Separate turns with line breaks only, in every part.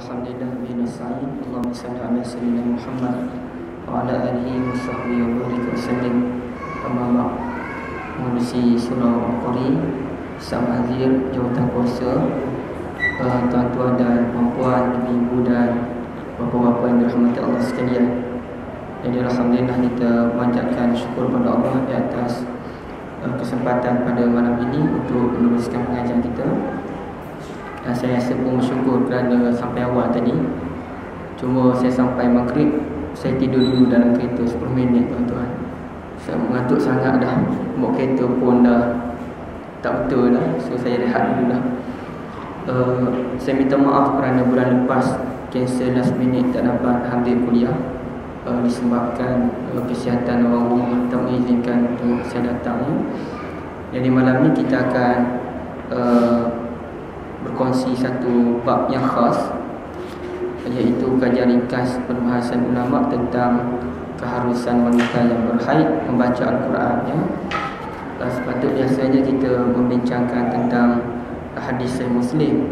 Alhamdulillah bihi nasta'in. Allahumma shalli ala sayyidina Muhammad wa ala alihi wa sahbihi wa barik wa sallim. Amma ba'd. Mengurusi surah Al-Qari, Sama Azir, jawatan kuasa, tuan-tuan dan puan-puan, ibu-ibu dan bapa-bapa yang dirahmati Allah sekalian. Jadi alhamdulillah kita panjatkan syukur kepada Allah di atas kesempatan pada malam ini untuk meneruskan pengajian kita. Dan saya rasa pun bersyukur kerana sampai awal tadi. Cuma saya sampai maghrib, saya tidur dulu dalam kereta 10 minit tuan-tuan. Saya mengantuk sangat dah. Bawa kereta pun dah tak betul dah. So saya rehat dulu dah. Saya minta maaf kerana bulan lepas cancel last minute, tak dapat ambil kuliah disebabkan kesihatan orang rumah tak mengizinkan untuk saya datang. Jadi malam ni kita akan berkongsi satu bab yang khas, iaitu kajian ringkas perbahasan ulama tentang keharusan wanita yang berhaid membaca Al-Quran. Sepatutnya biasanya kita membincangkan tentang hadis Sahih Muslim,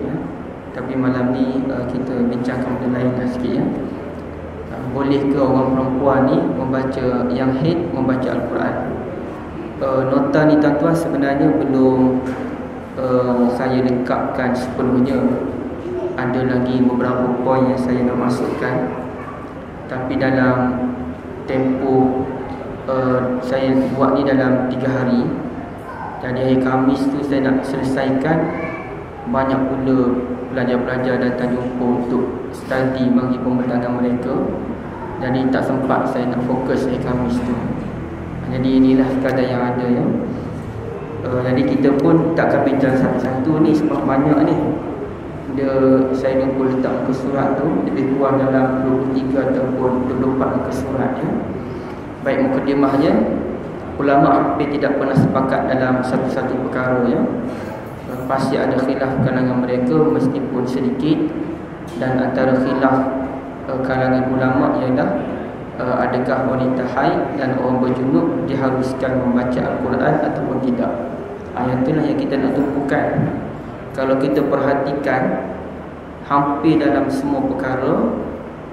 tapi malam ni kita bincangkan benda lain sikit. Boleh ke orang perempuan ni membaca yang haid membaca Al-Quran? Nota ni tuan-tuan sebenarnya belum saya lengkapkan sepenuhnya. Ada lagi beberapa poin yang saya nak masukkan, tapi dalam tempoh saya buat ni dalam 3 hari. Jadi hari Khamis tu saya nak selesaikan. Banyak pula pelajar-pelajar datang jumpa untuk study bagi pembentangan mereka. Jadi tak sempat saya nak fokus hari Khamis tu. Jadi inilah sekadar yang ada ya. Jadi kita pun tak akan bincang satu-satu ni sebab banyak ni. Saya lupa letak muka surat tu, lebih kurang dalam 23 ataupun 24 muka surat ya. Baik mukadimahnya, ulama hampir tidak pernah sepakat dalam satu-satu perkara ya. Pasti ada khilaf kalangan mereka meskipun sedikit. Dan antara khilaf kalangan ulama ialah adakah wanita haid dan orang berjunub diharuskan membaca Al-Quran ataupun tidak. Yang itulah yang kita nak tumpukan. Kalau kita perhatikan, hampir dalam semua perkara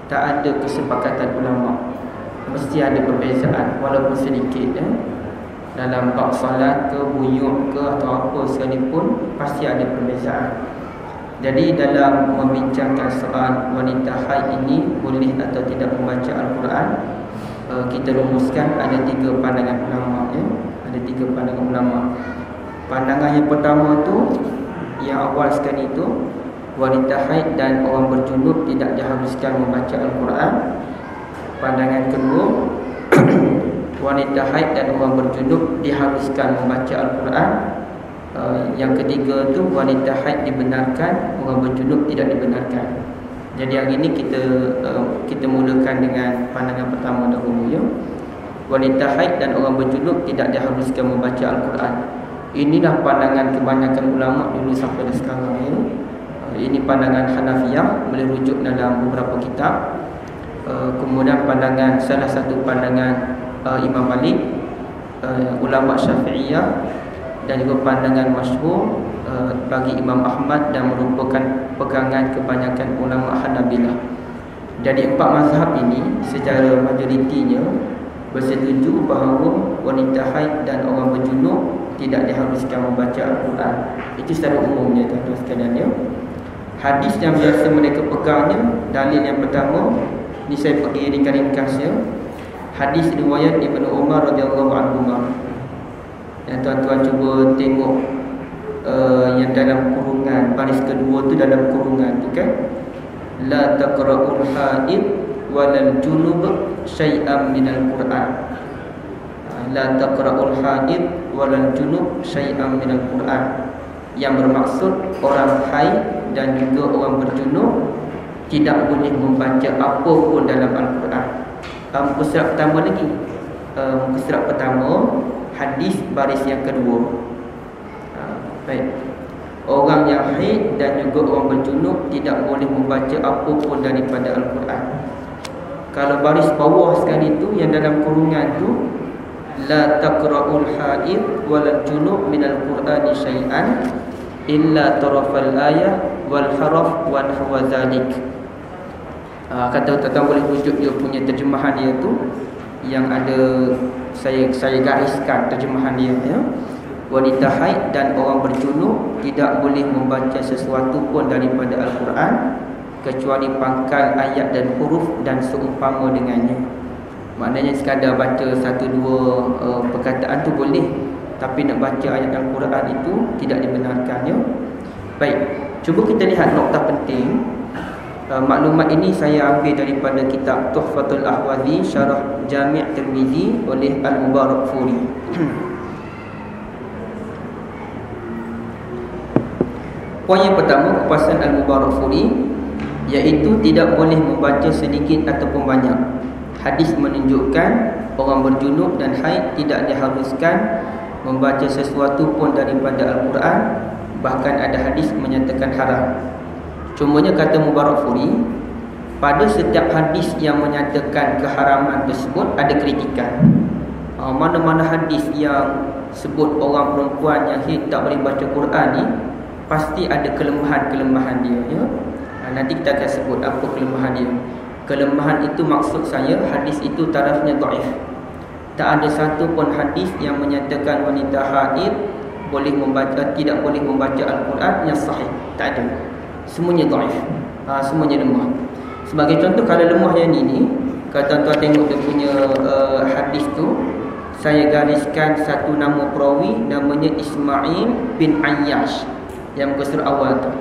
tak ada kesepakatan ulama. Mesti ada perbezaan walaupun sedikit ya. Dalam bab salat ke, buyuk ke atau apa sekalipun, pasti ada perbezaan. Jadi dalam membincangkan soal wanita haid ini boleh atau tidak membaca Al-Quran, kita rumuskan ada 3 pandangan ulama ya. Ada 3 pandangan ulama. Pandangan yang pertama tu, yang awal sekali itu, wanita haid dan orang berjunub tidak diharuskan membaca Al-Quran. Pandangan kedua, wanita haid dan orang berjunub diharuskan membaca Al-Quran. Yang ketiga tu, wanita haid dibenarkan, orang berjunub tidak dibenarkan. Jadi hari ini kita mulakan dengan pandangan pertama dahulu ya. Wanita haid dan orang berjunub tidak diharuskan membaca Al-Quran. Inilah pandangan kebanyakan ulama dulu sampai sekarang ya. Ini pandangan Hanafiyah, boleh rujuk dalam beberapa kitab. Kemudian salah satu pandangan Imam Malik, ulama Syafi'iyah, dan juga pandangan masyhur bagi Imam Ahmad dan merupakan pegangan kebanyakan ulama Hanabilah. Jadi 4 mazhab ini secara majoritinya bersetuju bahawa wanita haid dan orang berjunub tidak diharuskan membaca Al-Quran. Itu secara umumnya tuan-tuan sekalian ya. Hadis yang biasa mereka pegangnya, dalil yang pertama ni saya pergi ringkas-ringkasnya. Hadis riwayat Ibnu Umar radhiyallahu anhu. Yang tuan-tuan cuba tengok yang dalam kurungan, baris kedua tu dalam kurungan tu kan. La taqra'ul haid walal junub syai'an minal Quran. La taqra'ul haid walal junub syai'an minal Quran. Yang bermaksud orang haid dan juga orang berjunub tidak boleh membaca apa pun dalam Al-Quran. Muka surat pertama lagi. Muka surat pertama, hadis baris yang kedua. Baik. Orang yang haid dan juga orang berjunub tidak boleh membaca apa pun daripada Al-Quran. Kalau baris bawah sekali tu yang dalam kurungan tu, la taqra'ul haid wal junub minal Qur'ani syai'an illa tarafal ayah wal haraf wa nahwa zalik. Kata tuan-tuan boleh rujuk dia punya terjemahan dia tu, yang ada saya gariskan terjemahan dia ya. Wanita haid dan orang berjunub tidak boleh membaca sesuatu pun daripada Al-Quran kecuali pangkal ayat dan huruf dan seumpama dengannya. Maknanya sekadar baca satu dua perkataan tu boleh, tapi nak baca ayat Al-Quran itu tidak dibenarkannya. Baik, cuba kita lihat nokta penting. Maklumat ini saya ambil daripada kitab Tuhfatul Ahwazi Syarah Jami' Tirmizi oleh Al-Mubarakfuri. Poin yang pertama, kepuasan Al-Mubarakfuri, iaitu tidak boleh membaca sedikit ataupun banyak. Hadis menunjukkan orang berjunub dan haid tidak diharuskan membaca sesuatu pun daripada Al-Quran. Bahkan ada hadis menyatakan haram. Cumanya kata Mubarakfuri, pada setiap hadis yang menyatakan keharaman tersebut ada kritikan. Mana-mana hadis yang sebut orang perempuan yang haid tak boleh baca Quran ni, pasti ada kelemahan-kelemahan dia ya. Nanti kita akan sebut apa kelemahan dia. Kelemahan itu maksud saya hadis itu tarafnya dhaif. Tak ada satu pun hadis yang menyatakan wanita haid tidak boleh membaca Al-Quran yang sahih. Tak ada. Semuanya dhaif. Semuanya lemah. Sebagai contoh, kalau lemah yang ini, kalau tuan-tuan tengok dia punya hadis tu, saya gariskan satu nama perawi namanya Ismail bin Ayyash. Yang muka surah awal tu,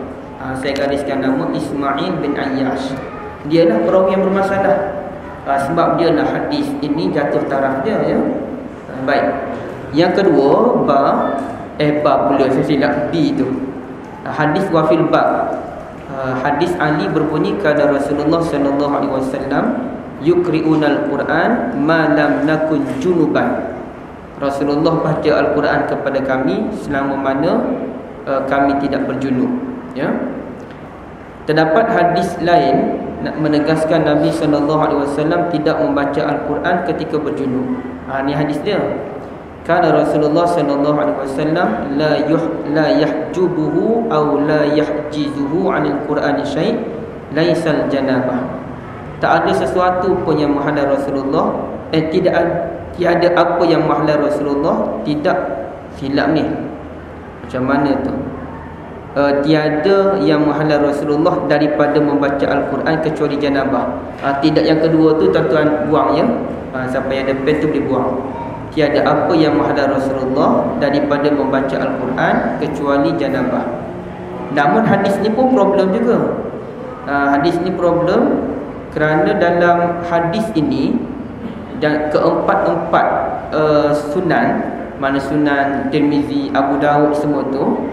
saya gariskan nama Ismail bin Ayyash. Dia lah perawi yang bermasalah. Sebab dia lah hadis ini jatuh taraf dia ya. Baik. Yang kedua, ba pula saya silap B tu. Hadis wafil ba. Hadis Ali berbunyi kata Rasulullah sallallahu alaihi wasallam, yuqri'unal Quran ma lam nakun junuban. Rasulullah baca Al-Quran kepada kami selama mana kami tidak berjunub ya. Terdapat hadis lain menegaskan Nabi SAW tidak membaca Al-Quran ketika berjunub. Ni hadis dia. Kana Rasulullah SAW la yahjubuhu aw la yahjizuhu 'anil Qur'ani syai' laisal janabah. Tak ada sesuatu pun yang menghalang Rasulullah, tiada apa yang menghalang Rasulullah, tidak silap ni. Macam mana tu? Tiada yang menghalang Rasulullah daripada membaca Al-Quran kecuali janabah. Tidak yang kedua tu tuan-tuan buang ya. Siapa yang ada pen tu boleh buang. Tiada apa yang menghalang Rasulullah daripada membaca Al-Quran kecuali janabah. Namun hadis ni pun problem juga. Hadis ni problem kerana dalam hadis ini dan keempat-empat sunan, mana Sunan Tirmizi, Abu Dawud semua tu,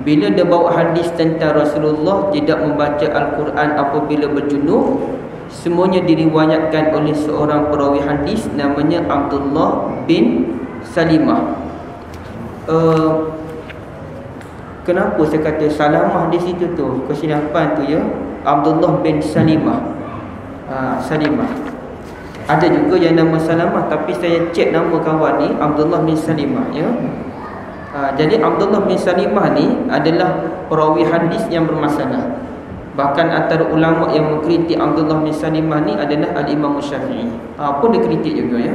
bila dia bawa hadis tentang Rasulullah tidak membaca Al-Quran apabila berjunub, semuanya diriwayatkan oleh seorang perawi hadis namanya Abdullah bin Salimah. Kenapa saya kata Salamah di situ tu? Kesilapan tu ya, Abdullah bin Salimah. Salimah. Ada juga yang nama Salamah, tapi saya cek nama kawan ni Abdullah bin Salimah ya. Jadi Abdullah bin Salimah ni adalah perawi hadis yang bermasalah. Bahkan antara ulama yang mengkritik Abdullah bin Salimah ni adalah Al-Imam Syafi'i. Pun dia kritik juga ya.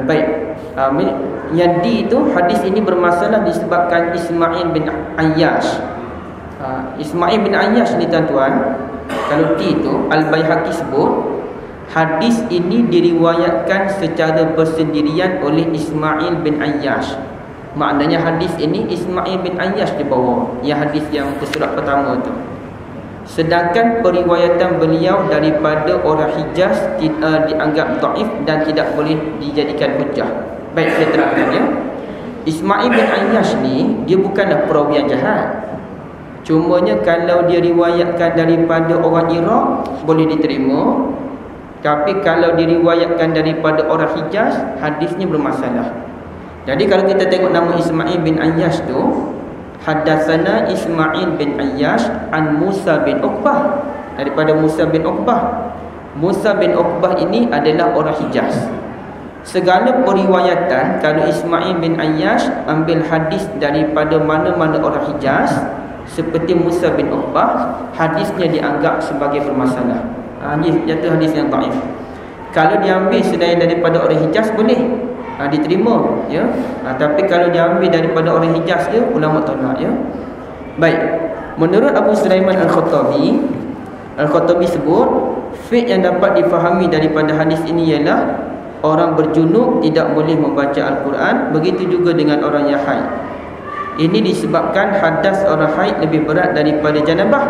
Baik. Yang D itu hadis ini bermasalah disebabkan Ismail bin Ayyash. Ismail bin Ayyash ni tuan-tuan, kalau D itu Al-Baihaqi sebut hadis ini diriwayatkan secara bersendirian oleh Ismail bin Ayyash. Maknanya hadis ini Ismail bin Ayyash dibawa, yang hadis yang surat pertama tu. Sedangkan periwayatan beliau daripada orang Hijaz dianggap dhaif dan tidak boleh dijadikan hujjah. Baik, saya terangkan ya. Ismail bin Ayyash ni dia bukanlah perawi yang jahat. Cumanya kalau dia riwayatkan daripada orang Iraq boleh diterima. Tapi kalau diriwayatkan daripada orang Hijaz, hadisnya bermasalah. Jadi kalau kita tengok nama Ismail bin Ayyash tu, haddatsana Ismail bin Ayyash an Musa bin Uqbah, daripada Musa bin Uqbah. Musa bin Uqbah ini adalah orang Hijaz. Segala periwayatan kalau Ismail bin Ayyash ambil hadis daripada mana-mana orang Hijaz seperti Musa bin Uqbah, hadisnya dianggap sebagai bermasalah. jatuh hadis yang dhaif. Kalau diambil selain daripada orang Hijaz boleh, diterima, ya. Tapi kalau diambil daripada orang Hijaz dia, ulama tolak, ya. Baik. Menurut Abu Sulaiman Al-Khattabi sebut, fiqh yang dapat difahami daripada hadis ini ialah orang berjunub tidak boleh membaca Al-Quran. Begitu juga dengan orang yang haid. Ini disebabkan hadas orang haid lebih berat daripada janabah.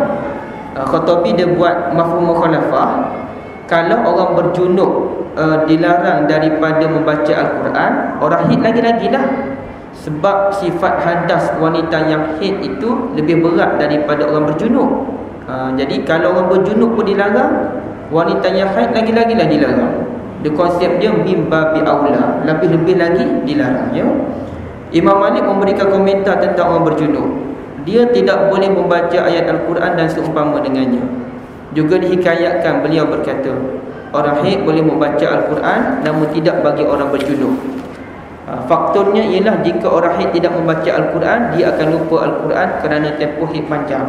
Khattabi dia buat mafhum mukhalafah. Kalau orang berjunub dilarang daripada membaca Al-Quran, orang haid lagi-lagilah. Sebab sifat hadas wanita yang haid itu lebih berat daripada orang berjunub. Jadi kalau orang berjunub pun dilarang, wanita yang haid lagi-lagilah dilarang. Dia konsep dia mimba bi aula, lebih-lebih lagi dilarang, ya. Imam Malik memberikan komentar tentang orang berjunub. Dia tidak boleh membaca ayat Al-Quran dan seumpama dengannya. Juga dihikayatkan beliau berkata, orang haid boleh membaca Al-Quran namun tidak bagi orang berjunub. Faktornya ialah jika orang haid tidak membaca Al-Quran, dia akan lupa Al-Quran kerana tempoh haid panjang,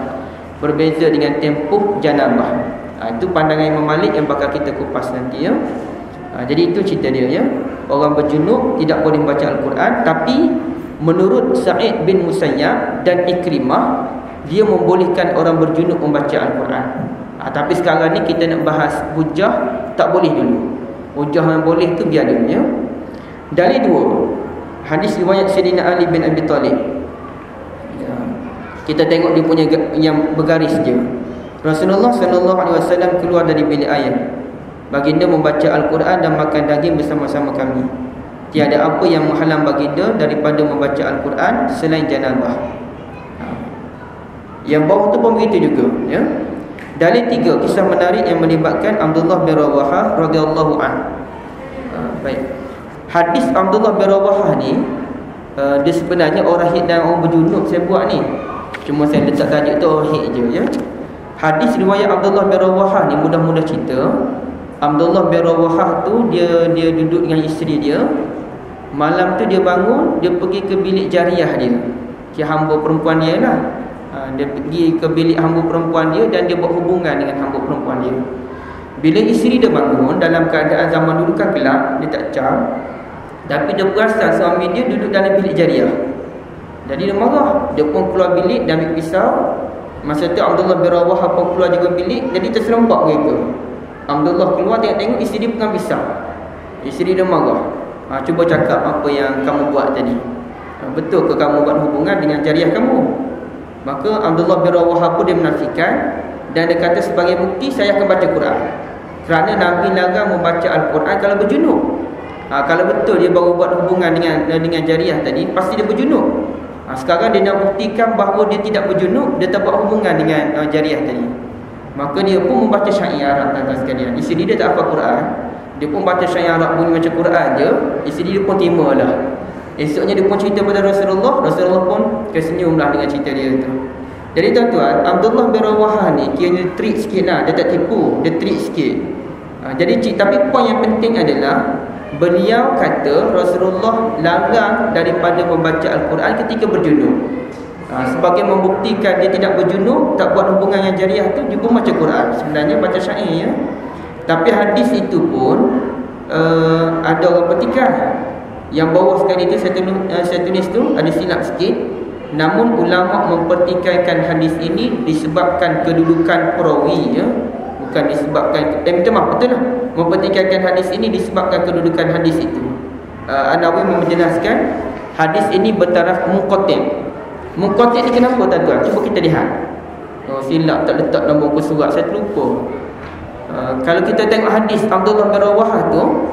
berbeza dengan tempoh janabah. Itu pandangan Imam Malik yang bakal kita kupas nanti, ya. Jadi itu cerita dia, ya. Orang berjunub tidak boleh membaca Al-Quran. Tapi menurut Sa'id bin Musayyab dan Ikrimah, dia membolehkan orang berjunub membaca Al-Quran. Tapi sekarang ni kita nak bahas hujah tak boleh dulu. Hujah yang boleh tu biar dulu, ya. Dalil 2, hadis riwayat Sayyidina Ali bin Abi Talib. Kita tengok dia punya yang bergaris je. Rasulullah SAW keluar dari bilik ayat. Baginda membaca Al-Quran dan makan daging bersama-sama kami. Tiada apa yang menghalang baginda daripada membaca Al-Quran selain janabah. Yang bawah tu pun begitu juga, ya. Dalil 3, kisah menarik yang melibatkan Abdullah bin Rawahah radhiyallahu anhu. Baik. Hadis Abdullah bin Rawahah ni, dia sebenarnya orang haid dan orang berjunub saya buat ni. Cuma saya letak tajuk tu orang haid je, ya. Hadis riwayat Abdullah bin Rawahah ni mudah-mudah cerita. Abdullah bin Rawahah tu dia duduk dengan isteri dia. Malam tu dia bangun, dia pergi ke bilik jariah dia, ke hamba perempuan dia lah. Dia pergi ke bilik hamba perempuan dia dan dia buat hubungan dengan hamba perempuan dia. Bila isteri dia bangun, dalam keadaan zaman dulu kan gelap, dia tak cam, tapi dia perasan suami dia duduk dalam bilik jariah. Jadi dia marah. Dia pun keluar bilik dan ambil pisau. Masa tu Abdullah bin Rawahah pun keluar juga bilik. Jadi terserempak mereka. Abdullah keluar tengok isteri dia pegang pisau. Isteri dia marah. Cuba cakap apa yang kamu buat tadi. Betul ke kamu buat hubungan dengan jariah kamu? Maka Abdullah bin Rawahah pun dia menafikan. Dan dia kata sebagai bukti saya akan baca Quran. Kerana Nabi larang membaca Al-Quran kalau berjunub. Kalau betul dia baru buat hubungan dengan jariah tadi, pasti dia berjunub. Sekarang dia nak buktikan bahawa dia tidak berjunub, dia tak buat hubungan dengan jariah tadi. Maka dia pun membaca syair Arab, tuan-tuan sekalian. Isteri dia tak hafal Quran, dia pun baca syair Arab bunyi macam Quran je. Isteri dia pun terima lah. Esoknya dia pun cerita pada Rasulullah. Rasulullah pun tersenyumlah dengan cerita dia tu. Jadi tuan-tuan, Abdullah bin Rawahah ni kira trik sikit lah. Dia tak tipu, dia trik sikit. Tapi poin yang penting adalah beliau kata Rasulullah larang daripada membaca Al-Quran ketika berjunub. Sebagai membuktikan dia tidak berjunub, tak buat hubungan dengan jariah tu, dia pun baca Quran. Sebenarnya baca syair, ya. Tapi hadis itu pun ada orang petikan. Yang bawah sekali itu saya tulis tu ada silap sikit. Namun ulama mempertikaikan hadis ini disebabkan kedudukan perawi, ya. Bukan disebabkan minta maaf, betul lah. Mempertikaikan hadis ini disebabkan kedudukan hadis itu. An-Nawawi menjelaskan hadis ini bertaraf muqaddam. Muqaddam ni kenapa tuan-tuan? Cuba kita lihat. Silap tak letak nombor muka surat, saya terlupa. Kalau kita tengok hadis Abdullah bin Rawahah tu,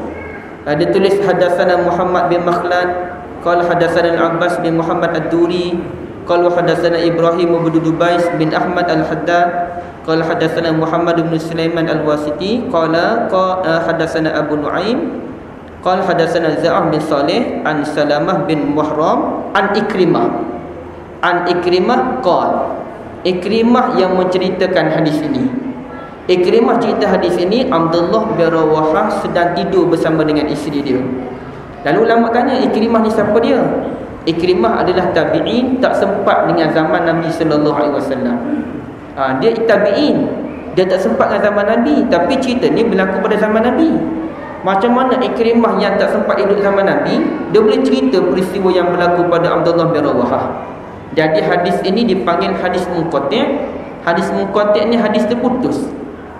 dia tulis hadatsana Muhammad bin Makhlad, qala hadatsana Al-Abbas bin Muhammad Ad-Duri, qala hadatsana Ibrahim bin Dubais bin Ahmad Al-Haddad, qala hadatsana Muhammad bin Sulaiman Al-Wasiti, qala hadatsana Abu Nuaim, qala hadatsana Za'ah bin Saleh an Salamah bin Muhram an Ikrimah. An Ikrimah qala, Ikrimah yang menceritakan hadis ini. Ikrimah cerita hadis ini, Abdullah bin Rawahah sedang tidur bersama dengan isteri dia. Lalu ulama tanya, Ikrimah ni siapa dia? Ikrimah adalah tabi'in, tak sempat dengan zaman Nabi sallallahu alaihi wasallam. Dia tabi'in. dia tak sempat dengan zaman Nabi, tapi cerita ni berlaku pada zaman Nabi. Macam mana Ikrimah yang tak sempat hidup zaman Nabi, dia boleh cerita peristiwa yang berlaku pada Abdullah bin Rawahah. Jadi hadis ini dipanggil hadis munqati'. Hadis munqati' ni hadis terputus.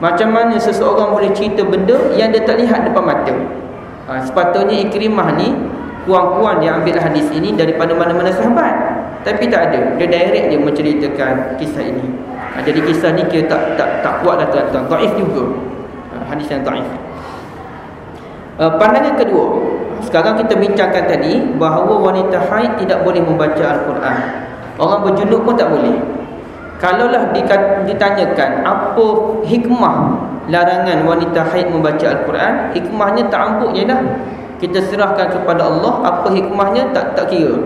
Macam mana seseorang boleh cerita benda yang dia tak lihat depan mata? Sepatutnya Ikrimah ni kurang-kurang dia ambil hadis ini daripada mana-mana sahabat, tapi tak ada. Dia direct dia menceritakan kisah ini. Jadi kisah ni kira tak kuat lah tuan-tuan. Dhaif juga. Hadis yang dhaif. Pandangan kedua, sekarang kita bincangkan tadi bahawa wanita haid tidak boleh membaca Al-Quran. Orang berjunub pun tak boleh. Kalaulah ditanyakan apa hikmah larangan wanita haid membaca Al-Quran, hikmahnya tak ambuk je dah. Kita serahkan kepada Allah. Apa hikmahnya tak kira.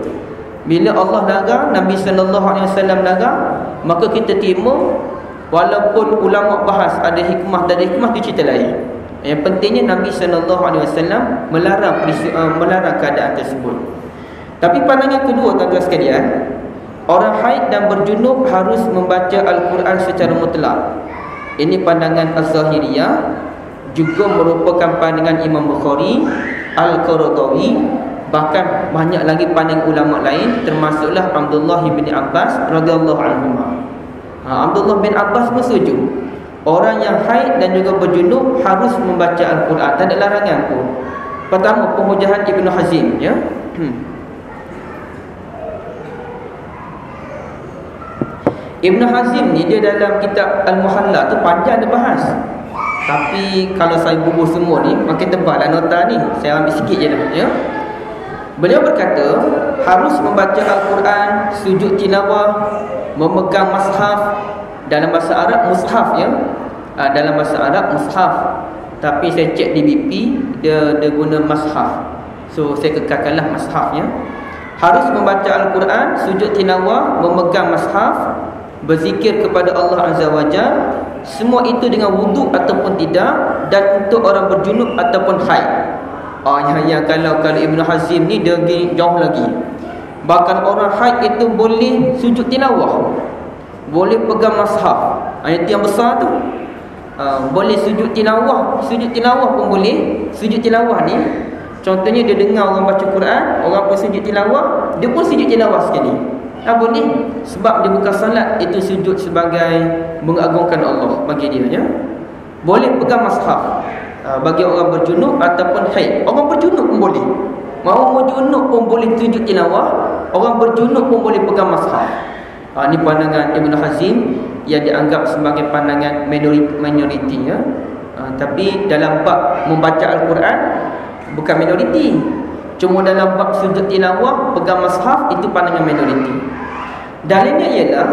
Bila Allah larang, Nabi SAW larang, maka kita terima. Walaupun ulama bahas ada hikmah tak ada hikmah, itu cerita lain. Yang pentingnya Nabi SAW melarang keadaan tersebut. Tapi pandangan kedua tuan-tuan sekalian, orang haid dan berjunub harus membaca Al-Quran secara mutlak. Ini pandangan Az-Zahiriyah, juga merupakan pandangan Imam Bukhari, Al-Qaradawi, bahkan banyak lagi pandangan ulama lain, termasuklah Abdullah bin Abbas radhiyallahu anhu. Abdullah bin Abbas pun setuju. Orang yang haid dan juga berjunub harus membaca Al-Quran, tak ada larangan pun. Pertama, penghujahan Ibn Hazim, ya. Ibn Hazim ni dia dalam kitab Al-Muhalla tu panjang dia bahas. Tapi kalau saya bubuh semua ni makin tebal lah nota ni. Saya ambil sikit je dah, ya. Beliau berkata harus membaca Al-Quran, sujud tilawah, memegang mushaf. Dalam bahasa Arab mushaf, ya. Dalam bahasa Arab mushaf. Tapi saya cek di BP dia guna mushaf. So saya kekalkanlah mushaf, ya. Harus membaca Al-Quran, sujud tilawah, memegang mushaf, berzikir kepada Allah Azza wa Jalla. Semua itu dengan wuduk ataupun tidak, dan untuk orang berjunub ataupun haid. Kalau Ibn Hazim ni dia jauh lagi. Bahkan orang haid itu boleh sujud tilawah, boleh pegang mushaf. Ayat yang besar tu. Boleh sujud tilawah. Sujud tilawah pun boleh. Sujud tilawah ni contohnya dia dengar orang baca Quran, orang pun sujud tilawah, dia pun sujud tilawah sekali. Boleh. Sebab dia bukan salat, itu sujud sebagai mengagungkan Allah bagi dia, ya. Boleh pegang mushaf bagi orang berjunub ataupun haid. Orang berjunub pun boleh. Orang berjunub pun boleh sujud tilawah, orang berjunub pun boleh pegang mushaf. Ini pandangan Ibn Hazim yang dianggap sebagai pandangan minoriti, ya. Tapi dalam bab membaca Al-Quran bukan minoriti. Cuma dalam bab sujud tilawah, pegang mushaf, itu pandangan minoriti. Dalilnya ialah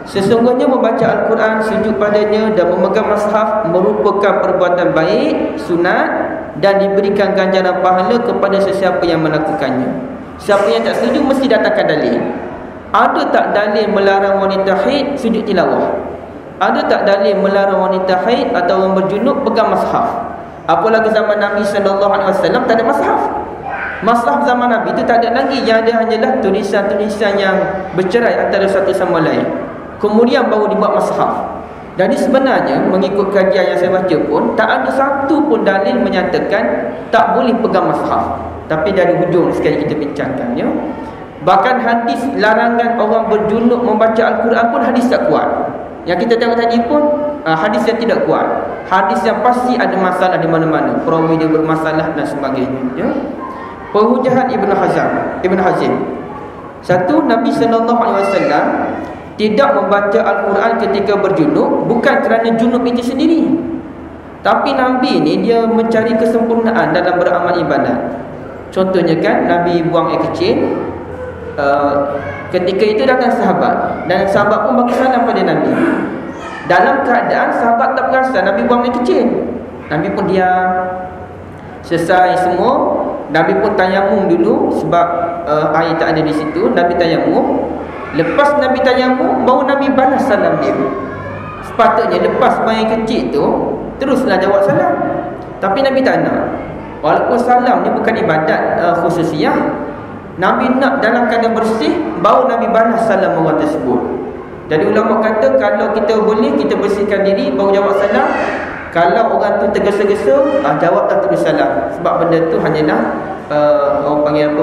sesungguhnya membaca Al-Quran, sujud padanya dan memegang mushaf merupakan perbuatan baik, sunat, dan diberikan ganjaran pahala kepada sesiapa yang melakukannya. Siapa yang tak setuju mesti datangkan dalil. Ada tak dalil melarang wanita haid sujud tilawah? Ada tak dalil melarang wanita haid atau orang berjunub pegang mushaf? Apalagi zaman Nabi SAW tak ada mushaf. Mushaf zaman Nabi itu tak ada lagi. Yang ada hanyalah tulisan-tulisan yang bercerai antara satu sama lain. Kemudian baru dibuat mushaf. Dan ini sebenarnya mengikut kajian yang saya baca pun tak ada satu pun dalil menyatakan tak boleh pegang mushaf. Tapi dari hujung sekali kita bincangkan, ya. Bahkan hadis larangan orang berjunub membaca Al-Quran pun hadis tak kuat. Yang kita tengok tadi pun hadis yang tidak kuat. Hadis yang pasti ada masalah di mana-mana. Perawi dia bermasalah dan sebagainya, ya. Perhujahan Ibn Hazim. Satu, Nabi SAW tidak membaca Al-Quran ketika berjunub bukan kerana junub itu sendiri. Tapi Nabi ni dia mencari kesempurnaan dalam beramal ibadat. Contohnya kan Nabi buang air kecil. Ketika itu datang sahabat, dan sahabat pun bagi salam pada Nabi. Dalam keadaan sahabat tak perasan Nabi buang air kecil. Nabi pun diam. Selesai semua, Nabi pun tayamum dulu sebab air tak ada di situ. Nabi tayamum. Lepas Nabi tayamum, baru Nabi balas salam dia. Sepatutnya lepas buang air kecil tu teruslah jawab salam. Tapi Nabi tak nak. Walaupun salam ni bukan ibadat khususiyah, Nabi nak dalam keadaan bersih, baru Nabi balas salam orang tersebut. Jadi ulama kata kalau kita boleh, kita bersihkan diri baru jawab salam. Kalau orang tu tergesa-gesa, jawab tak terus salam. Sebab benda tu hanyalah orang panggil apa,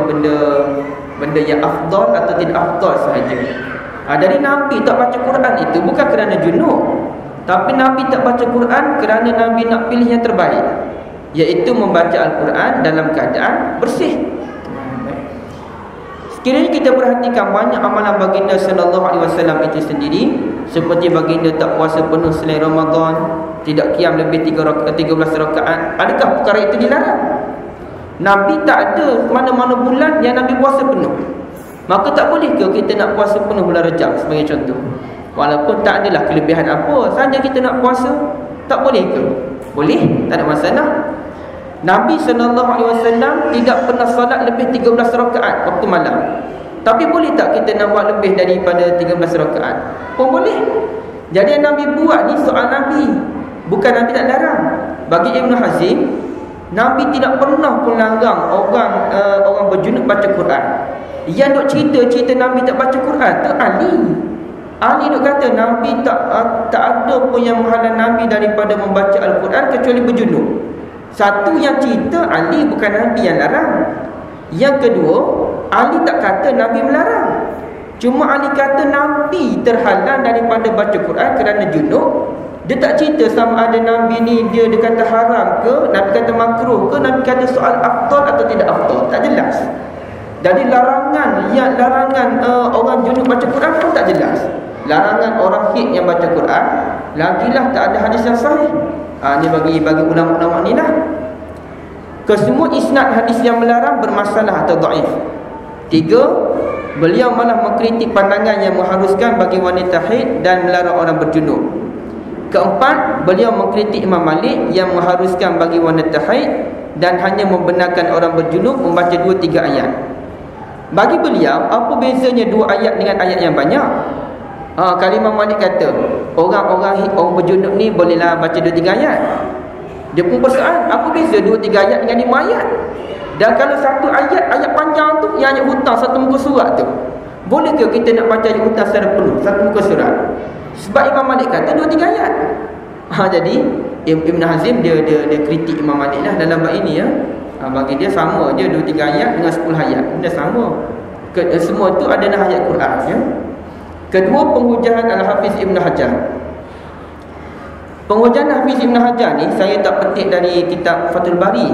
benda yang afdal atau tidak afdal sahaja. Jadi Nabi tak baca Quran itu bukan kerana junub, tapi Nabi tak baca Quran kerana Nabi nak pilih yang terbaik, iaitu membaca Al-Quran dalam keadaan bersih. Sekiranya kita perhatikan banyak amalan baginda sallallahu alaihi wasallam itu sendiri, seperti baginda tak puasa penuh selain Ramadan, tidak qiyam lebih 13 rakaat. Adakah perkara itu dilarang? Nabi tak ada mana-mana bulan yang Nabi puasa penuh. Maka tak boleh ke kita nak puasa penuh bulan Rajab sebagai contoh? Walaupun tak adalah kelebihan apa saja kita nak puasa, tak boleh ke? Boleh, tak ada masalah. Nabi SAW tidak pernah solat lebih 13 rakaat waktu malam. Tapi boleh tak kita nak buat lebih daripada 13 rakaat? Pun boleh. Jadi yang Nabi buat ni soal Nabi, bukan Nabi tak larang. Bagi Ibn Hazim, Nabi tidak pernah pun larang orang berjunub baca Quran. Yang duk cerita Nabi tak baca Quran tu Ali duk kata Nabi tak ada pun yang menghalang Nabi daripada membaca Al-Quran kecuali berjunub. Satu yang cerita Ali, bukan Nabi yang larang. Yang kedua, Ali tak kata Nabi melarang. Cuma Ali kata Nabi terhalang daripada baca Quran kerana junub. Dia tak cerita sama ada Nabi ni dia kata haram ke, Nabi kata makruh ke, Nabi kata soal afdal atau tidak afdal. Tak jelas. Jadi larangan orang junub baca Quran pun tak jelas. Larangan orang haid yang baca Quran, lagilah tak ada hadis yang sahih. Ini bagi ulama-ulama ni lah. Kesemua isnad hadis yang melarang bermasalah atau dhaif. 3, beliau malah mengkritik pandangan yang mengharuskan bagi wanita haid dan melarang orang berjunub. 4, beliau mengkritik Imam Malik yang mengharuskan bagi wanita haid dan hanya membenarkan orang berjunub membaca 2-3 ayat. Bagi beliau, apa bezanya 2 ayat dengan ayat yang banyak? Kalau Imam Malik kata orang berjunub ni bolehlah baca 2-3 ayat, dia pun persoalan apa beza 2-3 ayat dengan 5 ayat? Dan kalau satu ayat panjang tu, yang ayat hutang satu muka surat tu, boleh ke kita nak baca ayat hutang secara penuh satu muka surat? Sebab Imam Malik kata 2-3 ayat. Jadi Ibn Hazim dia kritik Imam Malik lah dalam bab ini ya. Bagi dia sama je 2-3 ayat dengan 10 ayat, benda sama. Semua tu adalah ayat Quran ya. Kedua, penghujahan Al-Hafiz Ibn Hajar. Penghujahan Hafiz Ibn Hajar ni saya tak petik dari kitab Fathul Bari.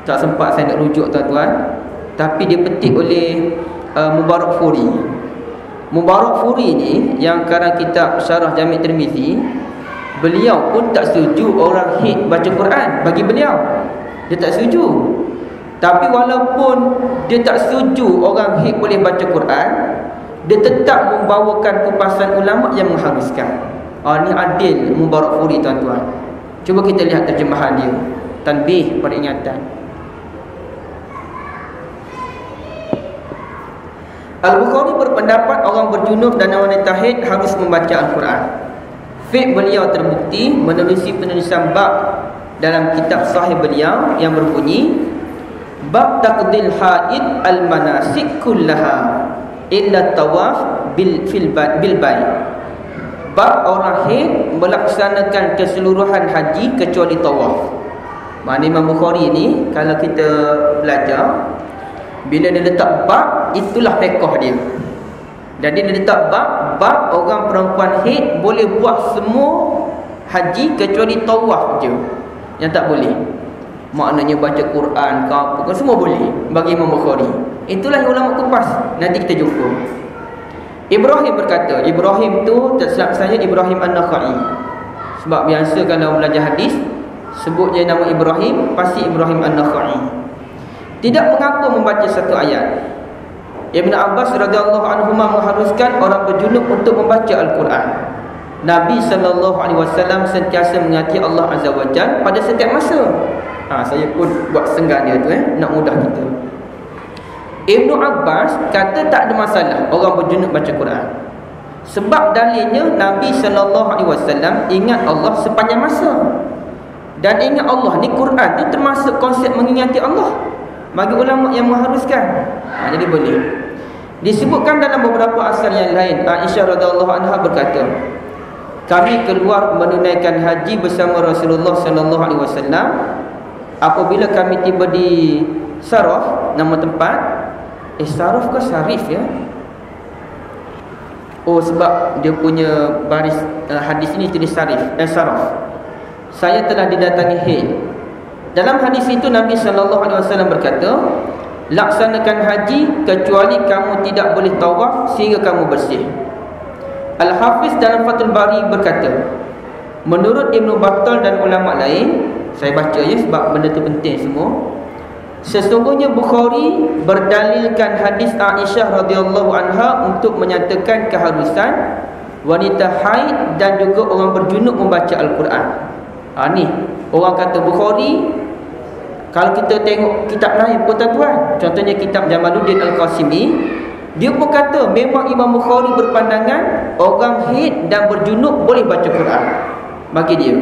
Tak sempat saya nak rujuk tuan-tuan. Tapi dia petik oleh Mubarak Furi. Mubarak Furi ni yang karang kitab Syarah Jami' Tirmizi, beliau pun tak setuju orang haid baca Quran. Bagi beliau, dia tak setuju. Tapi walaupun dia tak setuju orang haid boleh baca Quran, dia tetap membawakan kupasan ulama yang mengharuskan. Ni adil Mubarak Furi tuan-tuan. Cuba kita lihat terjemahan dia. Tanbih, peringatan. Al-Bukhari berpendapat orang berjunub dan wanita haid harus membaca Al-Quran. Fiqh beliau terbukti menerusi penulisan bab dalam kitab sahih beliau yang berbunyi bab taqdil haid al-manasik kullaha illa tawaf bil bait. Bab orang haid melaksanakan keseluruhan haji kecuali tawaf. Maknanya Imam Bukhari ni kalau kita belajar, bila dia letak bab, itulah fiqh dia. Jadi dia letak bab orang perempuan haid boleh buat semua haji kecuali tawaf je yang tak boleh. Maknanya baca Quran ke apa ke semua boleh bagi Imam Bukhari. Itulah yang ulama kupas. Nanti kita jumpa. Ibrahim berkata, Ibrahim tu tersilap saya Ibrahim An-Nakhai. Sebab biasa kalau belajar hadis sebut je nama Ibrahim, pasti Ibrahim An-Nakhai. Tidak mengaku membaca satu ayat. Ibn Abbas radhiyallahu anhu mengharuskan orang berjunub untuk membaca Al-Quran. Nabi SAW sentiasa mengingati Allah Azza wa Jalla pada setiap masa. Saya pun buat senggan dia tu nak mudah kita. Ibn Abbas kata tak ada masalah orang berjunub baca Quran. Sebab dalilnya Nabi SAW ingat Allah sepanjang masa. Dan ingat Allah ni, Quran ni termasuk konsep mengingati Allah bagi ulama yang mengharuskan. Jadi boleh. Disebutkan dalam beberapa asar yang lain, Aisyah radhiyallahu anha berkata, kami keluar menunaikan haji bersama Rasulullah sallallahu alaihi wasallam. Apabila kami tiba di Saraf, nama tempat, Saraf ke Sarif ya? Oh, sebab dia punya baris hadis ini tulis Sarif, Saraf. Saya telah didatangi Hind. Dalam hadis itu Nabi sallallahu alaihi wasallam berkata, laksanakan haji kecuali kamu tidak boleh tawaf sehingga kamu bersih. Al-Hafiz dalam Fathul Bari berkata, menurut Ibn Battal dan ulama lain, saya baca ya sebab benda tu penting semua, sesungguhnya Bukhari berdalilkan hadis Aisyah radhiyallahu anha untuk menyatakan keharusan wanita haid dan juga orang berjunub membaca Al-Quran. Ni orang kata Bukhari. Kalau kita tengok kitab lain pun tuan-tuan, contohnya kitab Jamaluddin Al-Qasimi, dia pun kata memang Imam Bukhari berpandangan orang haid dan berjunub boleh baca Quran bagi dia.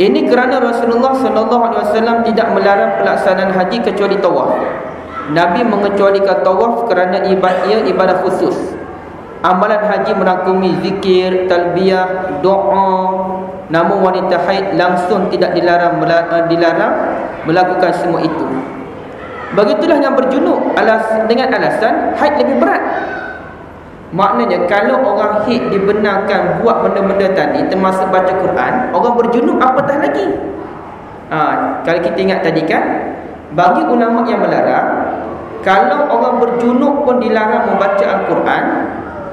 Ini kerana Rasulullah SAW tidak melarang pelaksanaan haji kecuali tawaf. Nabi mengecualikan tawaf kerana ia ibadah khusus. Amalan haji merangkumi zikir, talbiyah, doa. Namun wanita haid langsung tidak dilarang melakukan semua itu. Begitulah yang berjunub dengan alasan haid lebih berat. Maknanya kalau orang haid dibenarkan buat benda-benda tadi termasuk baca Quran, orang berjunub apatah lagi. Kalau kita ingat tadi kan, bagi ulama yang melarang, kalau orang berjunub pun dilarang membaca Al-Quran,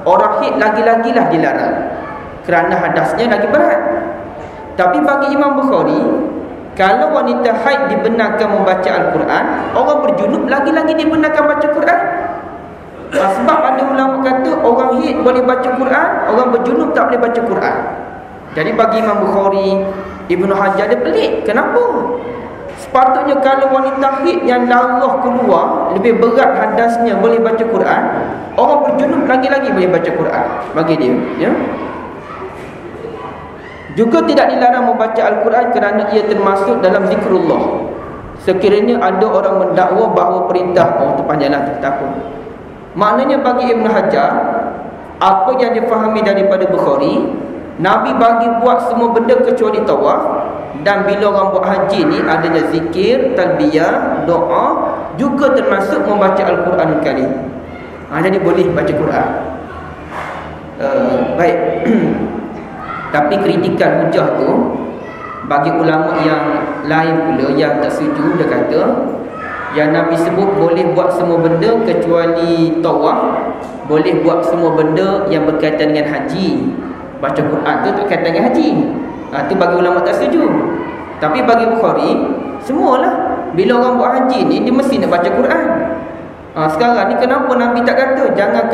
orang haid lagi-lagilah dilarang kerana hadasnya lagi berat. Tapi bagi Imam Bukhari, kalau wanita haid dibenarkan membaca Al-Quran, orang berjunub lagi-lagi dibenarkan baca Quran. Sebab ada ulama kata orang haid boleh baca Quran, orang berjunub tak boleh baca Quran. Jadi bagi Imam Bukhari, Ibn Hajar dia pelik. Kenapa? Sepatutnya kalau wanita haid yang darah keluar lebih berat hadasnya boleh baca Quran, orang berjunub lagi-lagi boleh baca Quran bagi dia, ya. Juga tidak dilarang membaca Al-Quran kerana ia termasuk dalam zikrullah. Sekiranya ada orang mendakwa bahawa perintah, tu panjanglah tak apa. Maknanya bagi Ibn Hajar, apa yang difahami daripada Bukhari, Nabi bagi buat semua benda kecuali tawaf. Dan bila orang buat haji ni adanya zikir, talbiyah, doa, juga termasuk membaca Al-Quranul Karim. Jadi boleh baca Quran. Baik. Tapi kritikan hujah tu bagi ulama yang lain pula yang tak setuju, dia kata yang Nabi sebut boleh buat semua benda kecuali tawaf, boleh buat semua benda yang berkaitan dengan haji. Baca Quran tu tak kaitan dengan haji. Tu bagi ulama tak setuju. Tapi bagi Bukhari, semualah. Bila orang buat haji ni, dia mesti nak baca Quran. Sekarang ni kenapa Nabi tak kata jangan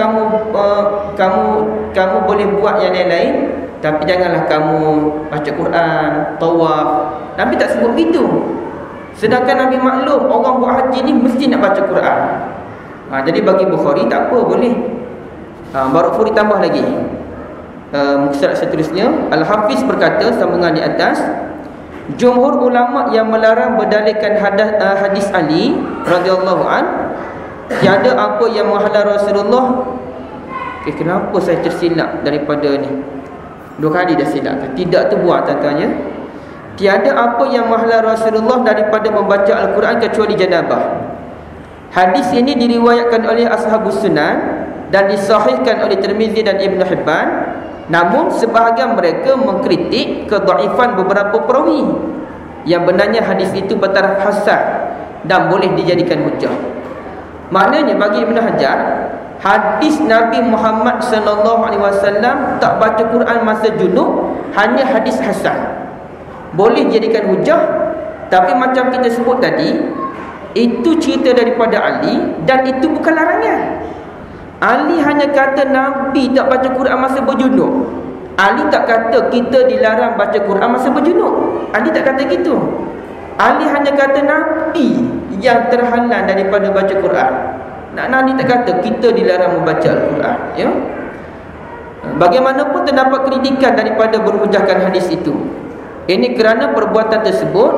kamu boleh buat yang lain-lain, tapi janganlah kamu baca Quran, tawaf. Nabi tak sebut begitu. Sedangkan Nabi maklum orang buat haji ni mesti nak baca Quran. Jadi bagi Bukhari tak apa, boleh. Baru Furi tambah lagi. Mukhtasar seterusnya, Al-Hafiz berkata sambungan di atas, jumhur ulama yang melarang berdalilkan hadis Ali radhiyallahu an, tiada apa yang menghalang Rasulullah. Kenapa saya tersilap daripada ni? 2 kali dah silap. Tidak tu buat tanya. Tiada apa yang menghalang Rasulullah daripada membaca Al-Quran kecuali janabah. Hadis ini diriwayatkan oleh Ashabus Sunan dan disahihkan oleh Tirmizi dan Ibn Hibban. Namun sebahagian mereka mengkritik kedhaifan beberapa perawi. Yang benarnya hadis itu bertaraf hasan dan boleh dijadikan hujah. Maknanya bagi Ibn Hajar, hadis Nabi Muhammad sallallahu alaihi wasallam tak baca Quran masa junub hanya hadis hasan. Boleh jadikan hujah, tapi macam kita sebut tadi, itu cerita daripada Ali dan itu bukan larangan. Ali hanya kata Nabi tak baca Quran masa berjunub. Ali tak kata kita dilarang baca Quran masa berjunub. Ali tak kata gitu. Ali hanya kata Nabi yang terhalang daripada baca Quran. Nabi tak kata kita dilarang membaca Al-Quran, ya. Bagaimanapun terdapat kritikan daripada berhujahkan hadis itu. Ini kerana perbuatan tersebut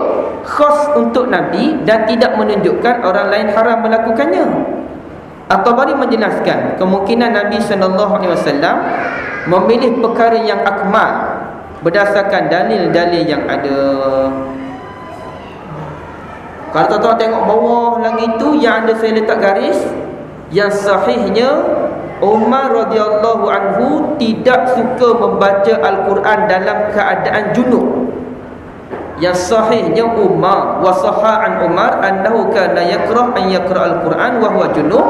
khas untuk Nabi dan tidak menunjukkan orang lain haram melakukannya. At-Tabari menjelaskan kemungkinan Nabi SAW memilih perkara yang akmal berdasarkan dalil-dalil yang ada. Kalau tuan-tuan tengok bawah lagi tu, yang ada saya letak garis, yang sahihnya Umar radhiyallahu anhu tidak suka membaca Al-Quran dalam keadaan junub. Yang sahihnya Umar wa sahha an Umar annahu kana yakrah an yaqra al-Quran wa huwa junub.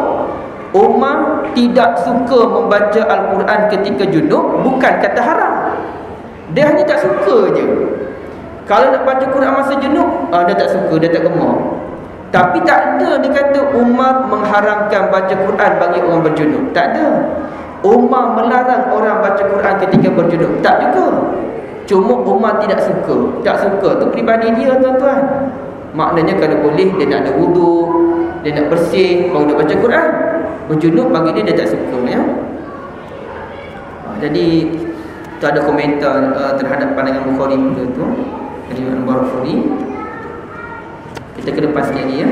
Umar tidak suka membaca Al-Quran ketika junub, bukan kata haram. Dia hanya tak suka je. Kalau nak baca Quran masa junub, dia tak suka, dia tak gemar. Tapi tak ada dia kata Umar mengharamkan baca Quran bagi orang berjunub. Tak ada. Umar melarang orang baca Quran ketika berjunub. Tak juga. Cuma Umar tidak suka. Tak suka tu peribadi dia, tuan-tuan. Maknanya kalau boleh dia nak ada wudu, dia nak bersih baru nak baca Quran. Berjunub bagi dia tak suka, ya. Jadi tu ada komentar terhadap pandangan Bukhari pula tu. Jadi Bukhari. Kita ke depan sikit lagi, ya.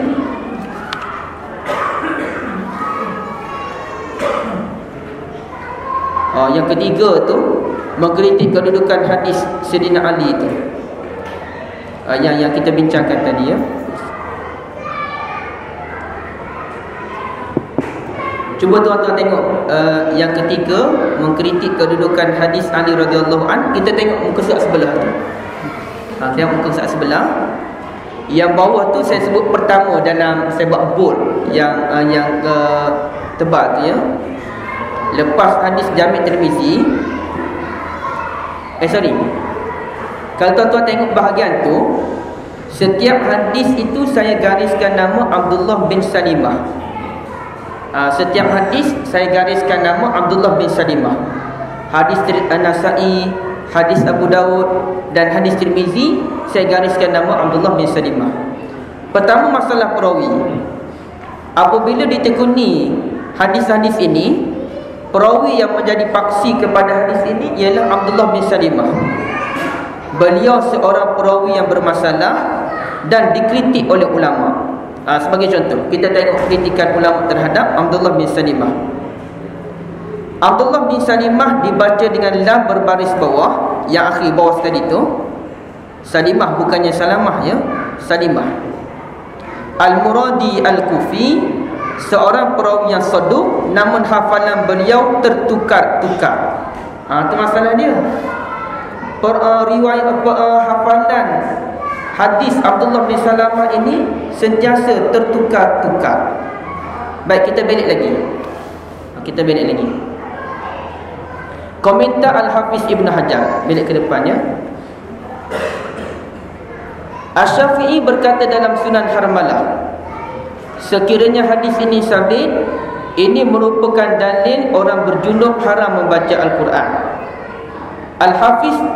Yang ketiga tu mengkritik kedudukan hadis Sayyidina Ali tu. Yang kita bincangkan tadi, ya. Cuba tuan-tuan tengok yang ketiga mengkritik kedudukan hadis Ali radhiyallahu an. Kita tengok muka surat sebelah tu. Tengok muka surat sebelah. Yang bawah tu saya sebut pertama dalam, saya buat bold yang tebal tu, ya. Lepas hadis Jami' Tirmizi. Kalau tuan-tuan tengok bahagian tu, setiap hadis itu saya gariskan nama Abdullah bin Salimah. Setiap hadis saya gariskan nama Abdullah bin Salimah. Hadis An-Nasa'i, hadis Abu Daud dan hadis Tirmizi saya gariskan nama Abdullah bin Salimah. Pertama, masalah perawi. Apabila ditekuni hadis-hadis ini, perawi yang menjadi paksi kepada hadis ini ialah Abdullah bin Salimah. Beliau seorang perawi yang bermasalah dan dikritik oleh ulama. Sebagai contoh, kita tengok kritikan ulama terhadap Abdullah bin Salimah. Abdullah bin Salimah dibaca dengan lam berbaris bawah, yang akhir bawah sekali tu. Salimah bukannya Salamah, ya. Salimah. Al-Muradi Al-Kufi, seorang perawi yang saduq, namun hafalan beliau tertukar-tukar. Itu masalah dia. Riwayat hafalan hadis Abdullah bin Salamah ini sentiasa tertukar-tukar. Baik, kita balik lagi. Komentar Al-Hafiz Ibn Hajar, balik ke depannya. Asy-Syafi'i berkata dalam Sunan Harmalah, sekiranya hadis ini sabit, ini merupakan dalil orang berjunub haram membaca Al-Quran.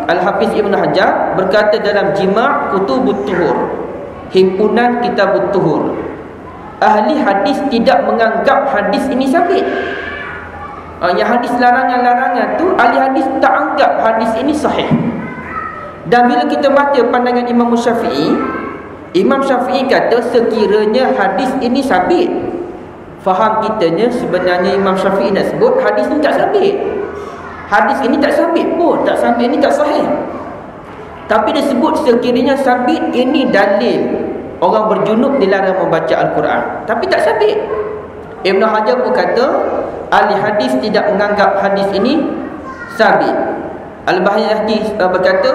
Al-Hafiz Ibn Hajar berkata dalam Jima' Kutubut Tuhur, himpunan Kitabut Tuhur, ahli hadis tidak menganggap hadis ini sabit. Yang hadis larangan-larangan tu, ahli hadis tak anggap hadis ini sahih. Dan bila kita baca pandangan Imam Syafi'i, Imam Syafi'i kata sekiranya hadis ini sabit, faham kitanya sebenarnya Imam Syafi'i nak sebut hadis ini tak sabit. Hadis ini tak sabit pun, tak sabit ini tak sahih. Tapi dia sebut sekiranya sabit, ini dalil orang berjunub dilarang membaca Al-Quran. Tapi tak sabit. Ibn Hajar pun kata ahli hadis tidak menganggap hadis ini sabit. Al-Baihaqi berkata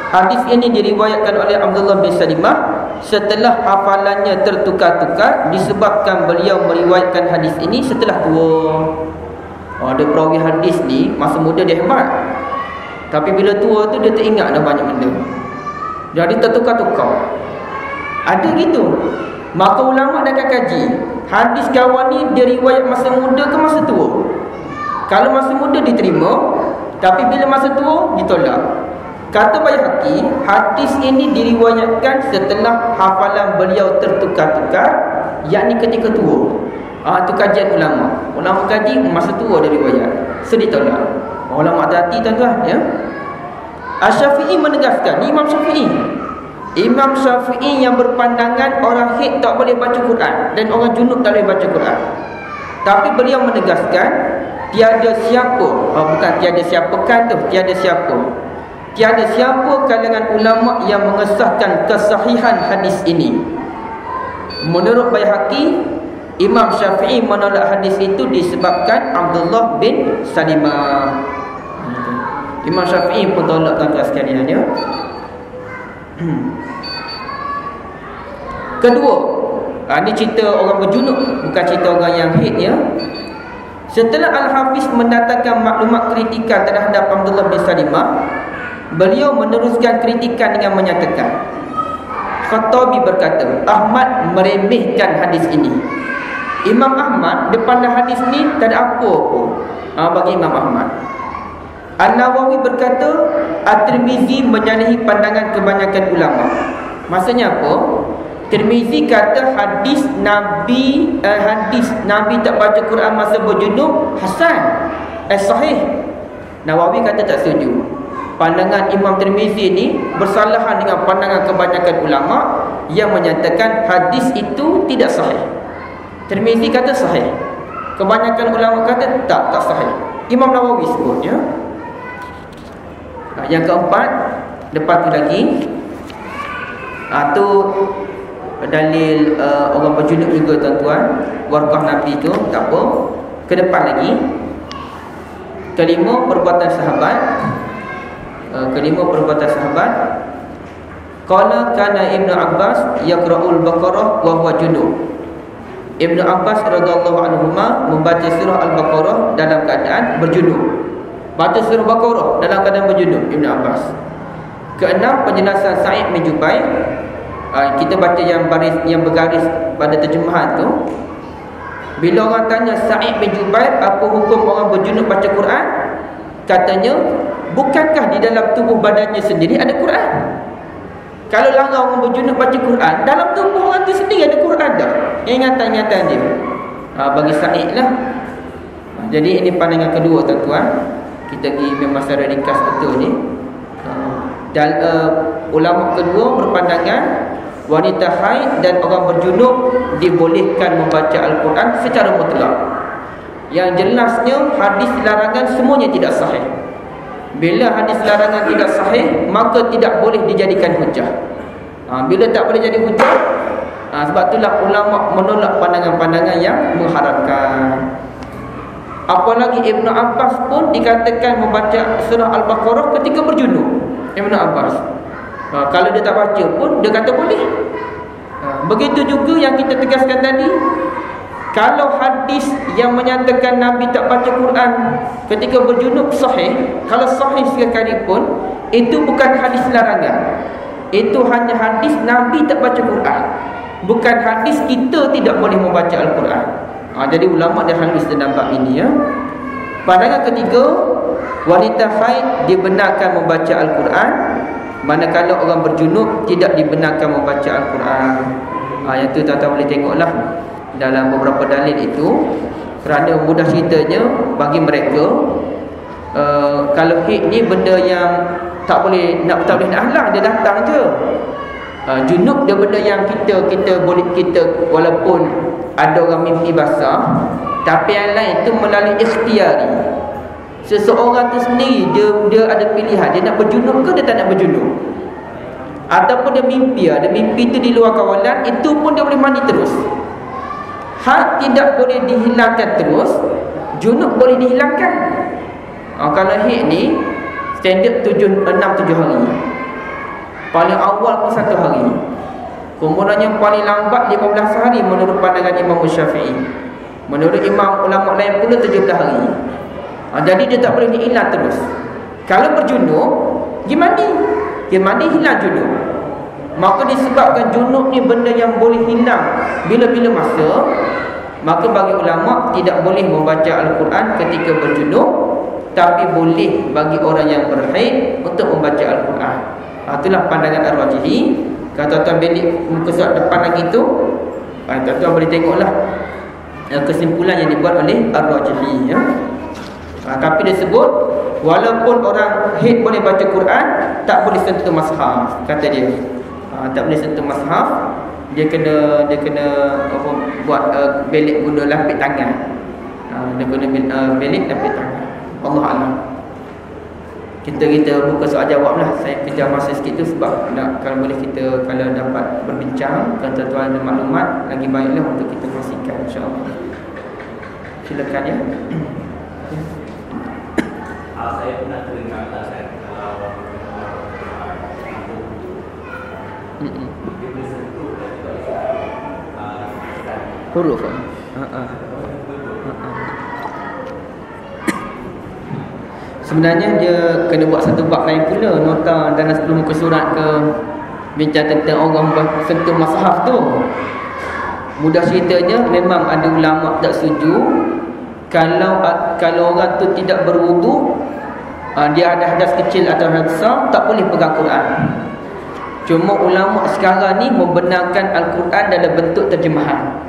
hadis ini diriwayatkan oleh Abdullah bin Salimah setelah hafalannya tertukar-tukar disebabkan beliau meriwayatkan hadis ini setelah tua. Ada perawi hadis ni masa muda dia hebat, tapi bila tua tu dia teringat dah banyak benda, jadi tertukar-tukar. Ada gitu. Maka ulama dah akan kaji hadis kawan ni dia riwayat masa muda ke masa tua. Kalau masa muda diterima, tapi bila masa tua ditolak. Kata Baihaqi, hadis ini diriwayatkan setelah hafalan beliau tertukar-tukar, yakni ketika tua. Itu kajian ulama. Ulama kaji masa tua dia riwayat, so ditolak. Ulama hati-hati tuan-tuan, ya. Asy-Syafi'i menegaskan, Imam Syafi'i Imam Syafi'i yang berpandangan orang haid tak boleh baca Quran dan orang junub tak boleh baca Quran. Tapi beliau menegaskan tiada siapa, bukan tiada siapakan tu, tiada siapa kalangan ulama yang mengesahkan kesahihan hadis ini. Menurut Baihaqi, Imam Syafi'i menolak hadis itu disebabkan Abdullah bin Salimah. Imam Syafi'i pun tolak, tuan-tuan sekalian, ya. Kedua, ini cerita orang berjunub, bukan cerita orang yang haid, ya. Setelah Al-Hafiz mendatangkan maklumat kritikan terhadap Abdullah bin Salimah, beliau meneruskan kritikan dengan menyatakan, Khattabi berkata, Ahmad meremehkan hadis ini. Imam Ahmad dia pandang hadis ni tak ada apa pun bagi Imam Ahmad. An-Nawawi berkata, At-Tirmizi menyalahi pandangan kebanyakan ulama. Maksudnya apa? Tirmizi kata hadis Nabi tak baca Quran masa berjunub hasan, sahih. Nawawi kata tak setuju. Pandangan Imam Tirmizi ni bersalahan dengan pandangan kebanyakan ulama yang menyatakan hadis itu tidak sahih. Tirmizi kata sahih, kebanyakan ulama kata tak sahih. Imam Nawawi sebut, ya. Yang keempat, depan tu lagi, tu dalil orang berjunub juga, tuan-tuan. Warqah Nabi tu tak apa. Ke depan lagi, kelima, perbuatan sahabat. Qala kana Ibnu Abbas yaqra'ul Baqarah wa huwa junub. Ibnu Abbas radhiyallahu anhuma membaca surah Al-Baqarah dalam keadaan berjunub. Baca surah Baqarah dalam keadaan berjunub, Ibnu Abbas. Keenam, penjelasan Sa'id bin Jubair. Kita baca yang bergaris pada terjemahan tu. Bila orang tanya Sa'id bin Jubair, apa hukum orang berjunub baca Quran? Katanya, bukankah di dalam tubuh badannya sendiri ada Quran? Kalau larang orang berjunub baca Quran, dalam tubuh orang tu sendiri ada Quran dah. Ingatan-ingatan dia. Bagi Sa'id lah. Jadi ini pandangan kedua, tuan-tuan. Kita pergi memang secara ringkas betul ni. Dan ulama kedua berpandangan wanita haid dan orang berjunub dibolehkan membaca Al-Quran secara mutlak. Yang jelasnya hadis larangan semuanya tidak sahih. Bila hadis larangan tidak sahih, maka tidak boleh dijadikan hujah. Bila tak boleh jadi hujah, sebab itulah ulama menolak pandangan-pandangan yang mengharamkan. Apalagi Ibnu Abbas pun dikatakan membaca surah Al-Baqarah ketika berjunub. Ibnu Abbas, kalau dia tak baca pun dia kata boleh. Begitu juga yang kita tegaskan tadi, kalau hadis yang menyatakan Nabi tak baca Quran ketika berjunub sahih, kalau sahih sekali pun, itu bukan hadis larangan. Itu hanya hadis Nabi tak baca Quran, bukan hadis kita tidak boleh membaca Al-Quran. Jadi ulama dah halus dalam bab ini, ya. Pandangan ketiga, wanita haid dibenarkan membaca Al-Quran, manakala orang berjunub tidak dibenarkan membaca Al-Quran. Yang tu tuan-tuan boleh tengoklah dalam beberapa dalil itu. Kerana mudah ceritanya bagi mereka, kalau haid ni benda yang tak boleh nak halang, dia datang je. Junub dia benda yang kita boleh, walaupun ada orang mimpi basah, tapi yang lain itu melalui ikhtiari. Seseorang tu sendiri dia ada pilihan, dia nak berjunub ke dia tak nak berjunub. Ataupun dia mimpi tu di luar kawalan, itu pun dia boleh mandi terus. Had tidak boleh dihilangkan terus, junub boleh dihilangkan. Kalau haid ni standard 6-7 hari. Paling awal pun 1 hari. Kemudian yang paling lambat 15 hari menurut pandangan Imam Syafi'i. Menurut imam ulama lain pula 17 hari. Jadi dia tak boleh dihilang terus. Kalau berjunub, pergi mandi hilang junub. Maka disebabkan junub ni benda yang boleh hilang bila-bila masa, maka bagi ulama tidak boleh membaca Al-Quran ketika berjunub, tapi boleh bagi orang yang berhaid untuk membaca Al-Quran. Itulah pandangan Ar-Rajihi. Kalau tuan-tuan belik muka surat depan lagi tu, tuan-tuan boleh tengoklah kesimpulan yang dibuat oleh Ar-Rajihi, ya. Tapi dia sebut walaupun orang haid boleh baca Quran, tak boleh sentuh mushaf, kata dia. Tak boleh sentuh mushaf. Dia kena buat belik guna lapik tangan. Dia guna belik lapik tangan. Allah Alam. Kita buka soal jawab lah. Saya kejar masa sikit tu sebab kalau boleh kita kalau dapat berbincang, kalau tuan-tuan ada maklumat, lagi baiklah untuk kita kongsikan, insya-Allah. Silakan ya.
Saya pernah dengar kalau
huruf. Sebenarnya dia kena buat satu bab lain pula, nota dalam 10 muka surat ke bincang tentang orang bersentuh mushaf tu. Mudah ceritanya memang ada ulama tak setuju kalau orang tu tidak berwudu, dia ada hadas kecil atau hadas besar, tak boleh pegang Quran. Cuma ulama sekarang ni membenarkan Al-Quran dalam bentuk terjemahan.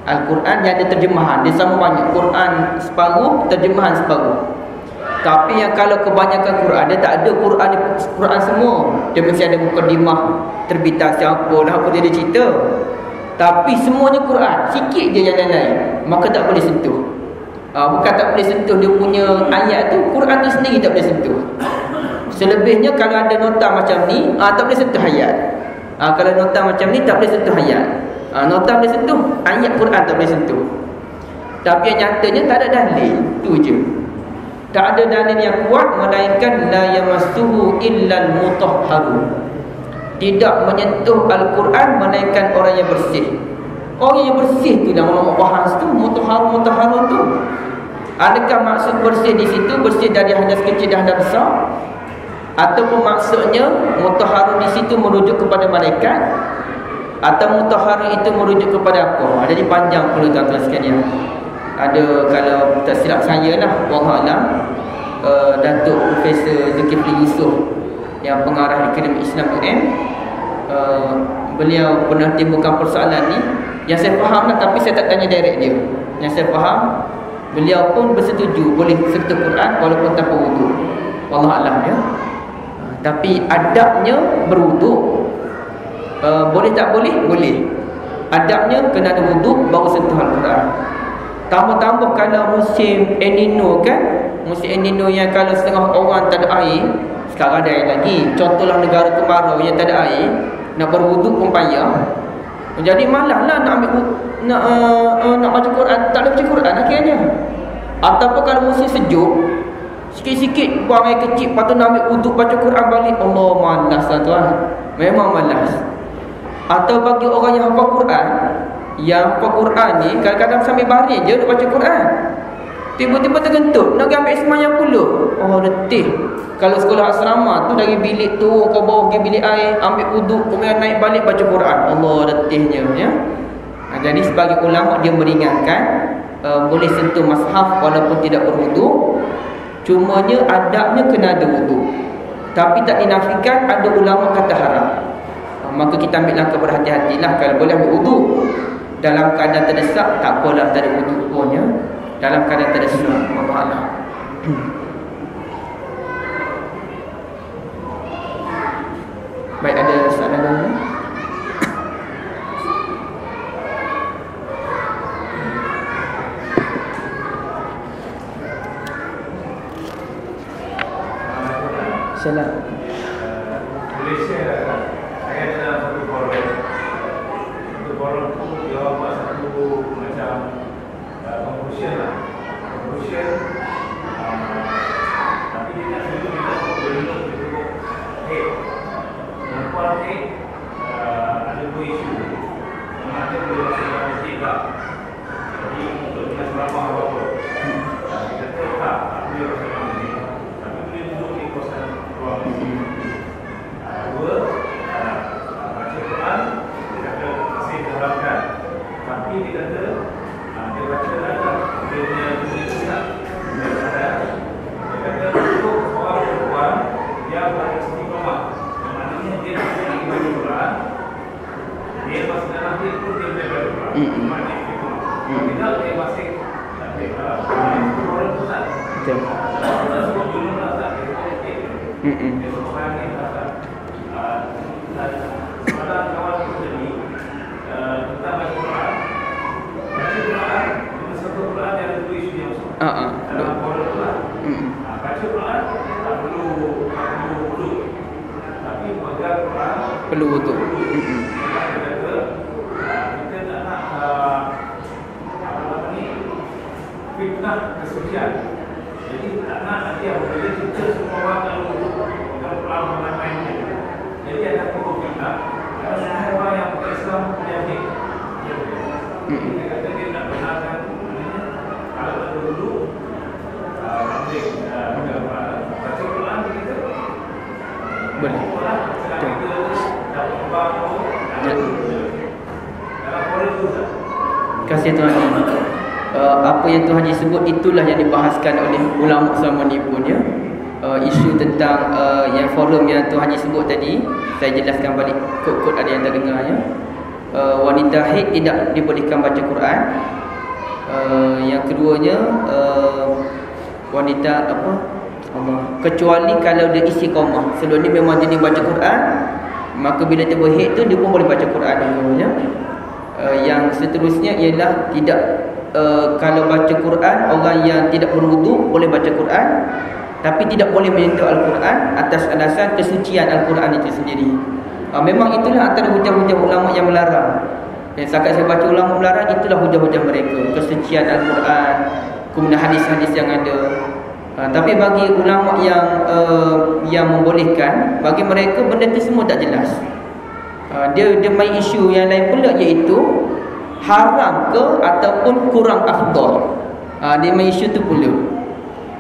Al-Quran yang ada terjemahan, dia sama banyak Quran separuh, terjemahan separuh. Tapi yang kalau kebanyakan Quran, dia tak ada Quran semua. Dia mesti ada mukadimah terbitan siapa lah, apa dia cerita. Tapi semuanya Quran, sikit je yang lain-lain, maka tak boleh sentuh. Bukan tak boleh sentuh dia punya ayat tu, Quran tu sendiri tak boleh sentuh. Selebihnya kalau ada nota macam ni, tak boleh sentuh ayat. Kalau nota macam ni tak boleh sentuh ayat. Nota boleh sentuh, ayat Quran tak boleh sentuh. Tapi yang nyatanya tak ada dalil, tu je. Tak ada dalil yang kuat melainkan la yamassuhu illal mutahharun. Tidak menyentuh Al-Quran melainkan orang yang bersih. Orang yang bersih tu dah ulama bahas tu, mutahharun tu. Adakah maksud bersih di situ bersih dari hadas kecil dan hadas besar? Ataupun maksudnya mutahharun di situ merujuk kepada malaikat? Atau mutahharun itu merujuk kepada apa? Jadi panjang perlu tuan-tuan sekalian. Ada, kalau tak silap saya lah, wallahualam, Datuk Profesor Zulkifli Yusof yang pengarah Akademi Islam UM, beliau pernah timbulkan persoalan ni. Yang saya faham lah, tapi saya tak tanya direct dia. Yang saya faham, beliau pun bersetuju boleh sentuh Quran walaupun tanpa wudu. Wallahualam ya. Tapi adabnya berwudu. Boleh tak boleh? Boleh. Adabnya kena ada wudu baru sentuh Al-Quran. Tambah-tambah kalau musim El Nino kan, musim El Nino yang kalau setengah orang tak ada air. Sekarang ada air lagi. Contohlah negara kemarau yang tak ada air, nak berwuduk pun payah. Jadi malahlah nak ambil nak baca Quran, tak ada baca Quran akhirnya. Ataupun kalau musim sejuk, sikit-sikit buang air kecil, lepas tu nak ambil wuduk baca Quran balik. Allah, malas lah tuan. Memang malas. Atau bagi orang yang hafal Quran, yang hafal Quran ni kadang-kadang sambil baring je duk baca Quran, tiba-tiba tergentut nak ambil semayang pula. Oh, letih. Kalau sekolah asrama tu dari bilik tu kau bawa pergi bilik air, ambil wuduk, kemudian naik balik baca Quran. Allah, letihnya ya. Jadi sebagai ulama dia meringankan, boleh sentuh mushaf walaupun tidak berwuduk. Cumanya adabnya kena ada wuduk. Tapi tak dinafikan ada ulama kata haram. Maka kita ambil langkah berhati-hatilah. Kalau boleh ambil wuduk dalam keadaan terdesak, tak apalah, tak ada wuduk pun ya. Dalam keadaan terdesak, Allah. Baik, ada soalan lain? Salam.
Malaysia, saya dalam satu forum. Satu forum tu dia buat satu macam conclusion lah. Conclusion, tapi dia tak setuju kita belum cukup head. Perempuan head ada dua isu. Yang ada boleh masuk dalam masjid tak. Jadi untuk kita selama apa-apa. Kita tak boleh masuk dalam masjid. Tapi boleh duduk di kawasan ruang masjid. Dua, baca Quran, dia kata masih diharapkan. Tapi dia kata, dia baca dalam dia punya tulis tak. Dia kata untuk seorang perempuan yang beristiqamah, yang maknanya dia lagi baca Quran, dia masih dalam dia pun dia boleh baca Quran. Maknanya istiqamah. Tidak, dia masih tak boleh Quran tu tak. Betul. Kita sebut julung lah tak. Dia sebut bayangin lah tak.
Perlu wudu.
Kita tak nak fitnah kesucian. Jadi tak nak nanti apabila kita semua orang kalau pulang main-main. Jadi ada hukum kita. Kalau semua orang yang bukan Islam dia ni. Kita kata dia nak benarkan kalau tak dulu baca Quran kita
Boleh. Terima kasih Tuan Haji. Apa yang Tuan Haji sebut itulah yang dibahaskan oleh ulama selama ni pun ya. Isu tentang yang forum yang Tuan Haji sebut tadi, saya jelaskan balik kod-kod ada yang terdengar ya. Wanita haid tidak dibolehkan baca Quran. Yang keduanya wanita kecuali kalau dia istiqamah. Sebelum ni memang dia baca Quran, maka bila dia berhaid tu dia pun boleh baca Quran dulu ya. Yang seterusnya ialah tidak kalau baca Quran, orang yang tidak berwudu boleh baca Quran, tapi tidak boleh menyentuh Al-Quran atas alasan kesucian Al-Quran itu sendiri. Memang itulah antara hujah-hujah ulama yang melarang. Dan setakat saya baca ulama melarang, itulah hujah-hujah mereka, kesucian Al-Quran, kemudian hadis-hadis yang ada. Tapi bagi ulama yang membolehkan, bagi mereka benda itu semua tak jelas. Dia main isu yang lain pula, iaitu haram ke ataupun kurang afdal. Dia main isu tu pula.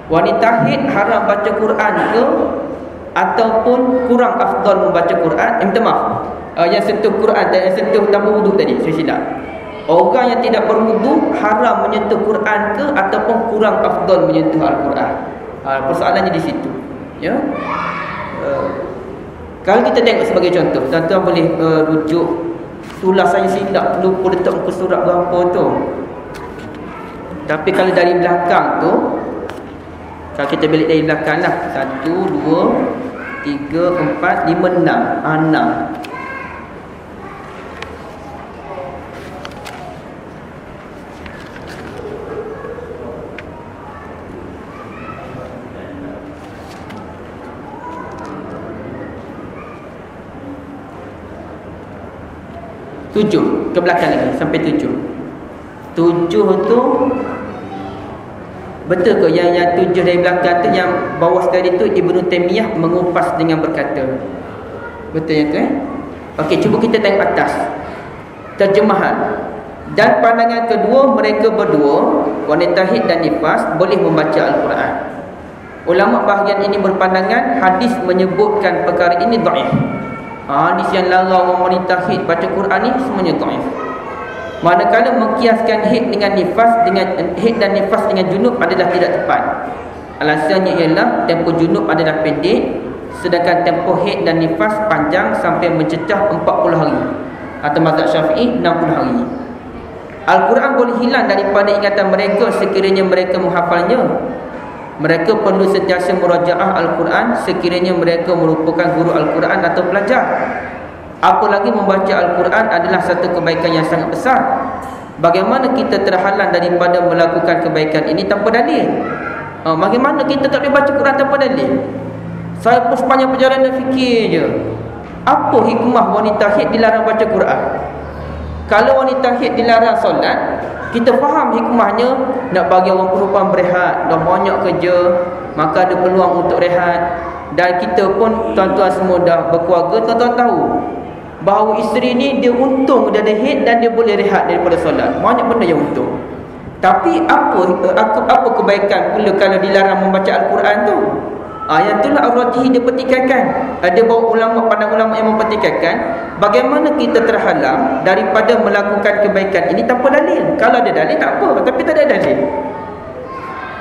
Wanita haid haram baca Quran ke ataupun kurang afdal membaca Quran? Minta maaf, yang sentuh Quran dan yang sentuh tanpa wudu tadi, saya silap. Orang yang tidak berwudu haram menyentuh Quran ke ataupun kurang afdal menyentuh Al-Quran? Persoalannya di situ ya. Kalau kita tengok sebagai contoh, tuan-tuan boleh rujuk, itulah saya silap, lupa letak muka surat berapa tu. Tapi kalau dari belakang tu, kalau kita balik dari belakang lah, 1, 2, 3, 4, 5, 6. 6. Tujuh ke belakang lagi sampai 7. 7 tu betul ke yang 7 dari belakang tu, yang bawah sekali tu Ibnu Taimiyah mengupas dengan berkata, betul yang tu Okey, cuba kita tengok atas terjemahan. Dan pandangan kedua, mereka berdua, wanita haid dan nifas, boleh membaca Al-Quran. Ulama bahagian ini berpandangan hadis menyebutkan perkara ini dhaif. Hadis yang larang wanita haid baca Quran ni semuanya dhaif. Manakala mengkiaskan haid dengan nifas, dengan haid dan nifas dengan junub adalah tidak tepat. Alasannya ialah tempoh junub adalah pendek, sedangkan tempoh haid dan nifas panjang sampai mencecah 40 hari, atau mazhab Syafi'i 60 hari. Al-Quran boleh hilang daripada ingatan mereka sekiranya mereka menghafalnya. Mereka perlu sentiasa murajaah Al-Quran sekiranya mereka merupakan guru Al-Quran atau pelajar. Apalagi membaca Al-Quran adalah satu kebaikan yang sangat besar. Bagaimana kita terhalang daripada melakukan kebaikan ini tanpa dalil? Bagaimana kita tak boleh baca Quran tanpa dalil? Saya pun sepanjang perjalanan fikir je, apa hikmah wanita haid dilarang baca Quran? Kalau wanita haid dilarang solat, kita faham hikmahnya, nak bagi orang perempuan berehat, dah banyak kerja, maka ada peluang untuk rehat. Dan kita pun, tuan-tuan semua dah berkeluarga, tuan-tuan tahu bahawa isteri ni dia untung dia ada haid dan dia boleh rehat daripada solat. Banyak benda yang untung. Tapi apa kebaikan pula kalau dilarang membaca Al-Quran tu? Yang itulah Ar-Rajihi dia petikaikan. Ada bawa ulama, pandang ulama yang mempetikaikan bagaimana kita terhalang daripada melakukan kebaikan ini tanpa dalil. Kalau ada dalil tak apa, tapi tak ada dalil.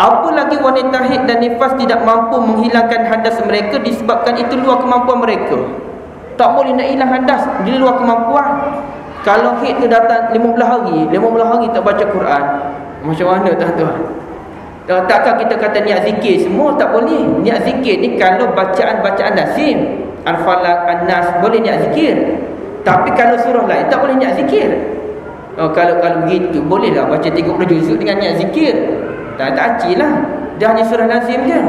Apalagi wanita haid dan nifas tidak mampu menghilangkan hadas mereka disebabkan itu luar kemampuan mereka. Tak boleh nak hilang hadas di luar kemampuan. Kalau haid tu datang 15 hari tak baca Quran, macam mana tuan-tuan? Takkan kita kata niat zikir semua? Tak boleh. Niat zikir ni kalau bacaan-bacaan lazim, Al-Falaq, An-Nas, boleh niat zikir. Tapi kalau surah lain tak boleh niat zikir. Kalau begitu bolehlah baca 30 juzuk dengan niat zikir. Tak acilah. Dia hanya surah lazim je.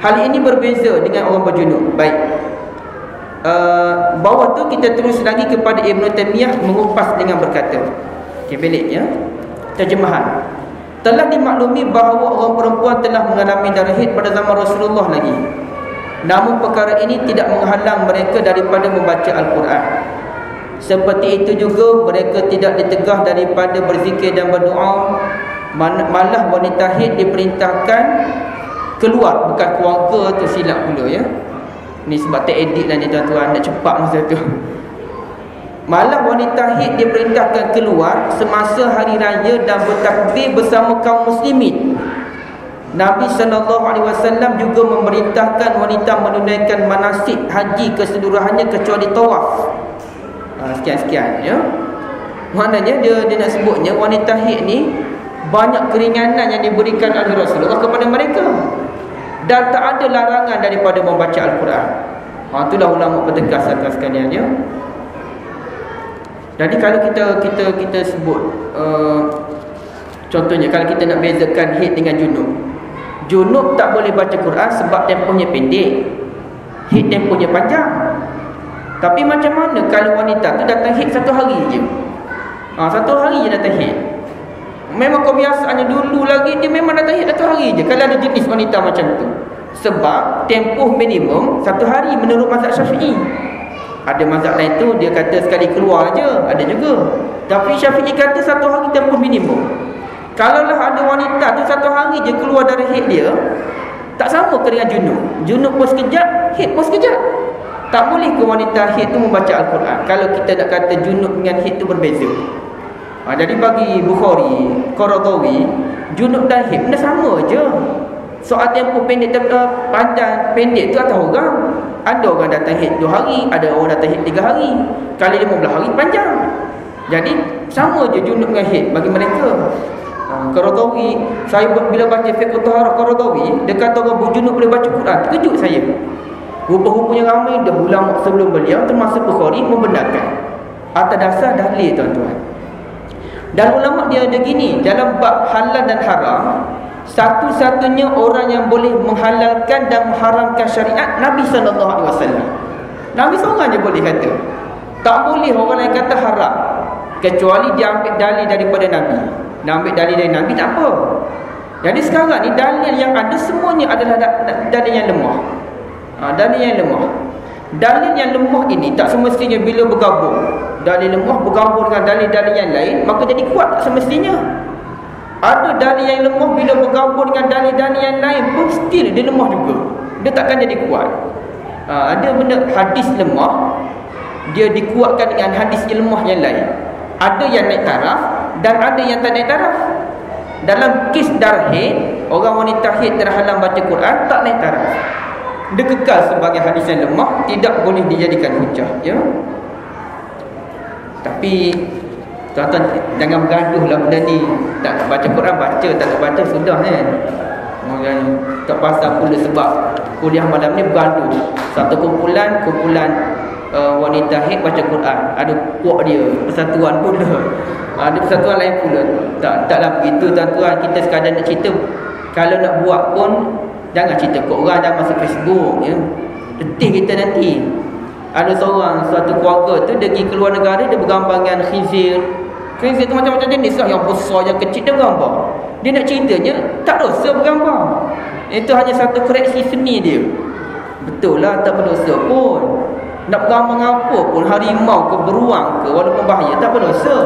Hal ini berbeza dengan orang berjunub. Baik. bawah tu kita terus lagi kepada Ibn Taymiyah mengupas dengan berkata, okey, beliknya terjemahan, telah dimaklumi bahawa orang perempuan telah mengalami darah haid pada zaman Rasulullah lagi. Namun perkara ini tidak menghalang mereka daripada membaca Al-Quran. Seperti itu juga mereka tidak ditegah daripada berzikir dan berdoa. Malah wanita haid diperintahkan keluar, bukan keluarga tu, silap pula ya. Ni sebab tak edit lah ni tuan-tuan, nak cepat masa tu. Malah wanita haid diperintahkan keluar semasa hari raya dan bertakbir bersama kaum muslimin. Nabi SAW juga memerintahkan wanita menunaikan manasik haji keseluruhannya kecuali tawaf. Sekian-sekian ya. Maknanya dia nak sebutnya wanita haid ni banyak keringanan yang diberikan oleh Rasulullah kepada mereka, dan tak ada larangan daripada membaca Al-Quran. Itulah ulama bertegas atas sekaliannya. Jadi kalau kita sebut contohnya, kalau kita nak bezakan haid dengan junub, junub tak boleh baca Quran sebab tempohnya pendek, haid tempohnya panjang. Tapi macam mana kalau wanita tu datang haid 1 hari je? 1 hari je datang haid. Memang kebiasaannya dulu lagi dia memang datang haid 1 hari je kalau ada jenis wanita macam tu. Sebab tempoh minimum 1 hari menurut mazhab Syafi'i. Ada mazhab lain tu dia kata sekali keluar je, ada juga. Tapi Syafi'i kata 1 hari tempoh minimum. Kalaulah ada wanita tu 1 hari je keluar dari haid dia, tak sama ke dengan junub. Junub pun sekejap, haid pun sekejap. Tak boleh ke wanita haid tu membaca Al-Quran kalau kita nak kata junub dengan haid tu berbeza. Jadi bagi Bukhari, Qaradawi, junub dan haid benda sama je. Soal tempoh pendek panjang pendek tu atas orang. Ada orang datang haid 2 hari, ada orang datang haid 3 hari. Kali 15 hari panjang. Jadi sama je junub dengan haid bagi mereka. Qaradawi, saya bila baca fiqh taharah Qaradawi, dia kata orang berjunub boleh baca Quran. Terkejut saya. Rupa-rupanya ramai dah ulama sebelum beliau termasuk Bukhari membenarkan atas dasar dalil tuan-tuan. Dan ulama dia ada gini, dalam bab halal dan haram, satu-satunya orang yang boleh menghalalkan dan mengharamkan syariat Nabi SAW. Nabi seorang je boleh kata. Tak boleh orang lain kata haram kecuali dia ambil dalil daripada Nabi. Dia ambil dalil dari Nabi tak apa. Jadi sekarang ni dalil yang ada semuanya adalah dalil yang lemah. Dalil yang lemah. Dalil yang lemah ini tak semestinya bila bergabung dalil lemah bergabung dengan dalil-dalil yang lain maka jadi kuat, tak semestinya. Ada dalil yang lemah bila bergabung dengan dalil-dalil yang lain pun still dia lemah juga, dia takkan jadi kuat. Ada benda hadis lemah dia dikuatkan dengan hadis lemah yang lain. Ada yang naik taraf dan ada yang tak naik taraf. Dalam kes darah haid, orang wanita haid terhalang baca Quran tak naik taraf, dia kekal sebagai hadis yang lemah, tidak boleh dijadikan hujah ya. Tapi tuan-tuan jangan bergaduhlah benda ni. Tak baca Quran baca, tak baca sudah kan. Tak pasal pula sebab kuliah malam ni bergaduh. Satu kumpulan wanita haid baca Quran, ada puak dia, persatuan pula. Ada persatuan lain pula. Taklah begitu tuan-tuan. Kita sekadar nak cerita. Kalau nak buat pun jangan cerita kat orang, jangan masuk Facebook ya. Letih kita nanti. Ada suatu keluarga tu dia pergi keluar negara, dia bergambar dengan khinzir. Khinzir tu macam-macam jenis lah, yang besar, yang kecil, dia bergambar. Dia nak ceritanya tak dosa bergambar. Itu hanya satu koreksi seni dia. Betul lah, tak berdosa pun. Nak bergambar dengan apa pun, harimau ke beruang ke, walaupun bahaya tak berdosa.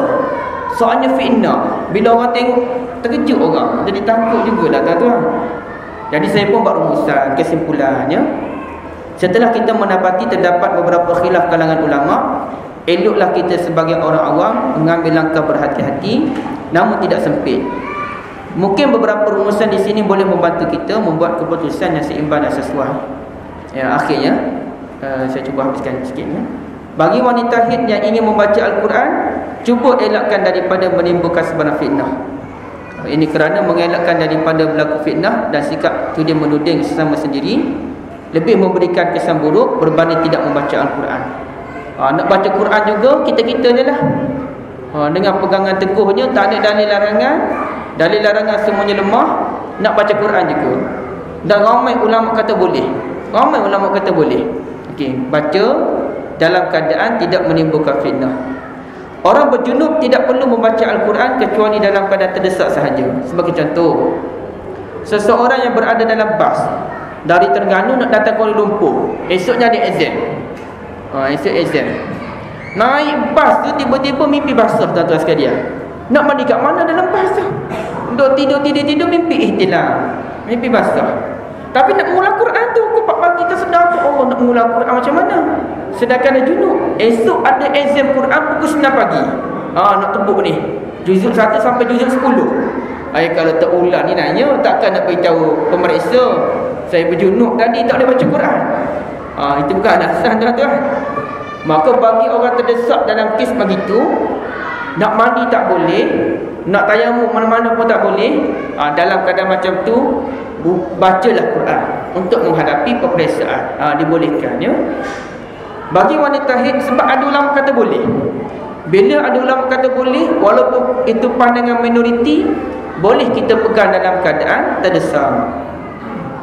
Soalnya fitnah. Bila orang tengok terkejut orang, jadi takut jugalah tuan-tuan. Jadi saya pun buat rumusan, kesimpulannya, setelah kita mendapati terdapat beberapa khilaf kalangan ulama, eloklah kita sebagai orang awam mengambil langkah berhati-hati namun tidak sempit. Mungkin beberapa rumusan di sini boleh membantu kita membuat keputusan yang seimbang dan sesuai. Ya, akhirnya saya cuba habiskan sikit ya. Bagi wanita haid yang ingin membaca Al-Quran, cuba elakkan daripada menimbulkan sebarang fitnah. Ini kerana mengelakkan daripada berlaku fitnah dan sikap tuding menuding sesama sendiri lebih memberikan kesan buruk berbanding tidak membaca Al-Quran. Nak baca Quran juga kita-kita je lah. Dengan pegangan teguhnya, tak ada dalil larangan. Dalil larangan semuanya lemah. Nak baca Quran juga. Dan ramai ulama kata boleh. Ramai ulama kata boleh. Okey, baca dalam keadaan tidak menimbulkan fitnah. Orang berjunub tidak perlu membaca Al-Quran kecuali dalam keadaan terdesak sahaja. Sebagai contoh, seseorang yang berada dalam bas dari Terengganu nak datang Kuala Lumpur, esoknya ada exam. Esok exam. Naik bas tu tiba-tiba mimpi basah, tuan-tuan sekalian. Nak mandi kat mana dalam bas tu? Duk tidur mimpi ihtilam, mimpi basah. Tapi nak mula Quran tu pukul 4 pagi tersedar tu, Allah nak mula Quran macam mana? Sedangkan ada junub, esok ada exam Quran pukul 9 pagi. Nak tebuk ni juzuk 1 sampai juzuk 10. Kalau tak ulang ni nanya, takkan nak beritahu pemeriksa saya berjunub tadi tak boleh baca Quran. Itu bukan alasan, tuan-tuan. Maka bagi orang terdesak dalam kes begitu, nak mandi tak boleh, nak tayamum mana-mana pun tak boleh. Dalam keadaan macam tu, bacalah Quran untuk menghadapi peperiksaan. Dibolehkan, ya. Bagi wanita haid, sebab ada ulama kata boleh. Bila ada ulama kata boleh, walaupun itu pandangan minoriti, boleh kita pegang dalam keadaan terdesak.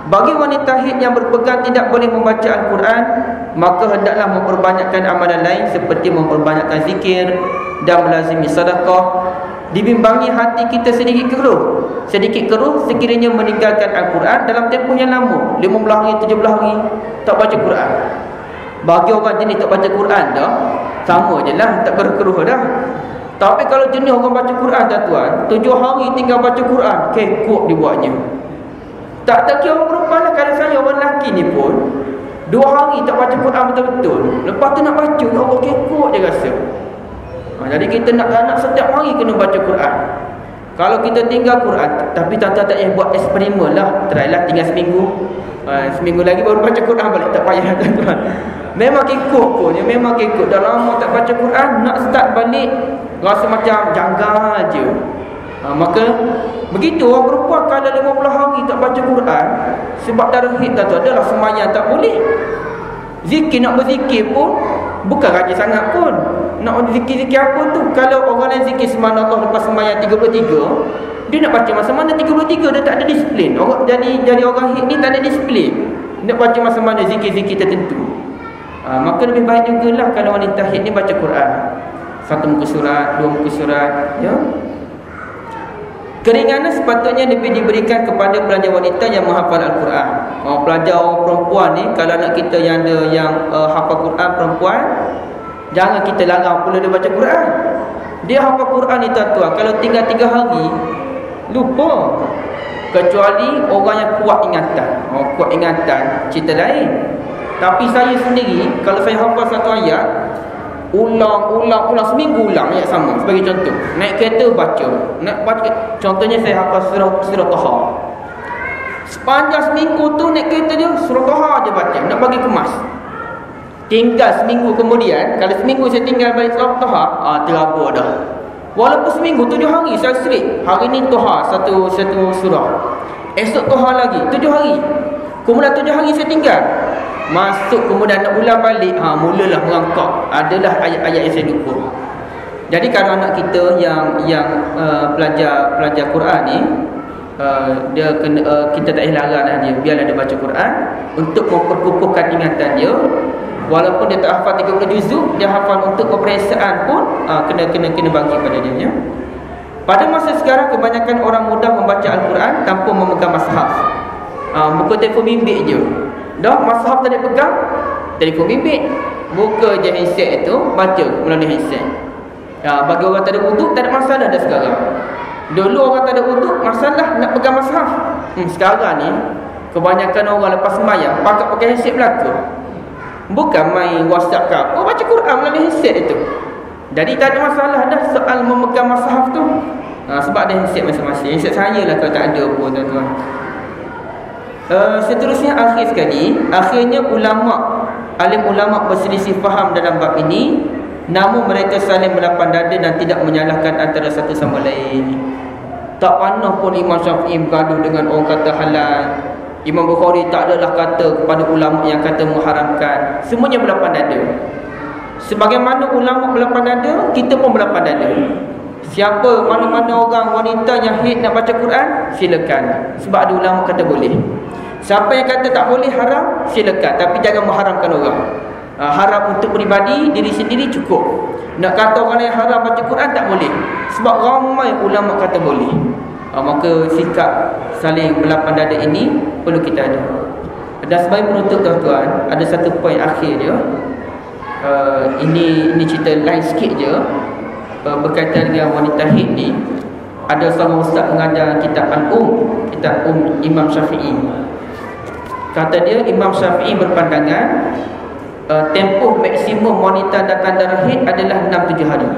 Bagi wanita haid yang berpegang tidak boleh membaca Al-Quran, maka hendaklah memperbanyakkan amalan lain seperti memperbanyakkan zikir dan melazimi sedekah. Dibimbangi hati kita sedikit keruh sekiranya meninggalkan Al-Quran dalam tempoh yang lama, 15 hari, 17 hari tak baca Quran. Bagi orang jenis tak baca Quran dah, sama je lah, tak keruh-keruh dah. Tapi kalau jenis orang baca Quran, tuan-tuan, 7 hari tinggal baca Quran, kekok dibuatnya. Tak kira orang perempuan lah. Kalau saya orang lelaki ni pun 2 hari tak baca Quran betul-betul, lepas tu nak baca, ya Allah, kekok je rasa. Jadi kita nak setiap hari kena baca Quran. Kalau kita tinggal Quran, tapi tuan-tuan tak payah buat eksperimen lah. Try lah tinggal seminggu, seminggu lagi baru baca Quran balik. Tak payah, tuan-tuan. Memang kekok pun, memang kekok. Dah lama tak baca Quran, nak start balik rasa macam janggal je. Maka begitu orang perempuan kalau 50 hari tak baca Quran, sebab darah haid, tuan-tuan, adalah sembahyang tak boleh. Zikir, nak berzikir pun bukan rajin sangat pun. Nak zikir-zikir apa tu? Kalau orang lain zikir subhanallah lepas sembahyang 33, dia nak baca masa mana 33? Dia tak ada disiplin. Orang jadi orang haid ni tak ada disiplin. Nak baca masa mana zikir-zikir tertentu. Maka lebih baik jugalah kalau wanita haid ni baca Quran. 1 muka surat, 2 muka surat, ya. Keringanan sepatutnya lebih diberikan kepada pelajar wanita yang menghafal Al-Quran. Pelajar orang perempuan ni, kalau anak kita yang ada yang hafal Quran perempuan, jangan kita larang pula dia baca Quran. Dia hafal Quran ni, tuan-tuan, kalau tinggal 3 hari lupa. Kecuali orang yang kuat ingatan. Kuat ingatan cerita lain. Tapi saya sendiri, kalau saya hafal satu ayat, ulang seminggu ulang ayat sama. Sebagai contoh, naik kereta baca, contohnya saya hafal surah Taha. Sepanjang seminggu tu naik kereta je surah Taha je baca, nak bagi kemas. Tinggal seminggu kemudian, kalau seminggu saya tinggal balik surah Taha, terabur dah. Walaupun seminggu 7 hari saya straight. Hari ni Taha satu surah, esok Taha lagi 7 hari. Kemudian 7 hari saya tinggal, masuk kemudian nak ulang balik, mulalah merangkak. Adalah ayat-ayat yang saya lupa. Jadi kalau anak kita yang pelajar Quran ni, dia kena, kita tak payah larang dia, biarlah dia baca Quran untuk memperkukuhkan ingatan dia. Walaupun dia tak hafal 30 juzuk, dia hafal untuk peperiksaan pun kena bagi pada dia, ya. Pada masa sekarang kebanyakan orang mudah membaca Al-Quran tanpa memegang mushaf. Buka telefon bimbit je. Dah mushaf tak ada pegang, telefon bimbit, buka je handset itu, baca melalui handset. Bagi orang tak ada wuduk, tak ada masalah dah sekarang. Dulu orang tak ada wuduk, masalah nak pegang mushaf. Sekarang ni kebanyakan orang lepas sembahyang pakai handset belaka. Bukan main WhatsApp ke apa, baca Quran melalui handset itu. Jadi tak ada masalah dah soal memegang mushaf tu. Sebab ada handset masing-masing. Handset saya lah kalau tak ada pun, tuan-tuan. Seterusnya akhirnya alim ulama berselisih faham dalam bab ini, namun mereka saling melapang dada dan tidak menyalahkan antara satu sama lain. Tak pernah pun Imam Syafi'i bergaduh dengan orang kata halal. Imam Bukhari tak adalah kata kepada ulama yang kata mengharamkan. Semuanya berlapang dada. Sebagaimana ulama berlapang dada, kita pun berlapang dada. Siapa mana-mana orang wanita yang haid nak baca Quran, silakan. Sebab ada ulama kata boleh. Siapa yang kata tak boleh, haram, silakan. Tapi jangan mengharamkan orang. Haram untuk peribadi, diri sendiri cukup. Nak kata orang yang haram baca Quran tak boleh. Sebab ramai ulama kata boleh. Maka sikap saling berlapang dada ini perlu kita ada. Dan sebagai penutup tuan-tuan, ada satu poin akhir je. Ini cerita lain sikit je, berkaitan dengan wanita haid ni. Ada seorang ustaz mengajar kitab kitab Imam Syafi'i. Kata dia, Imam Syafi'i berpandangan tempoh maksimum wanita datang darah haid adalah 6-7 hari.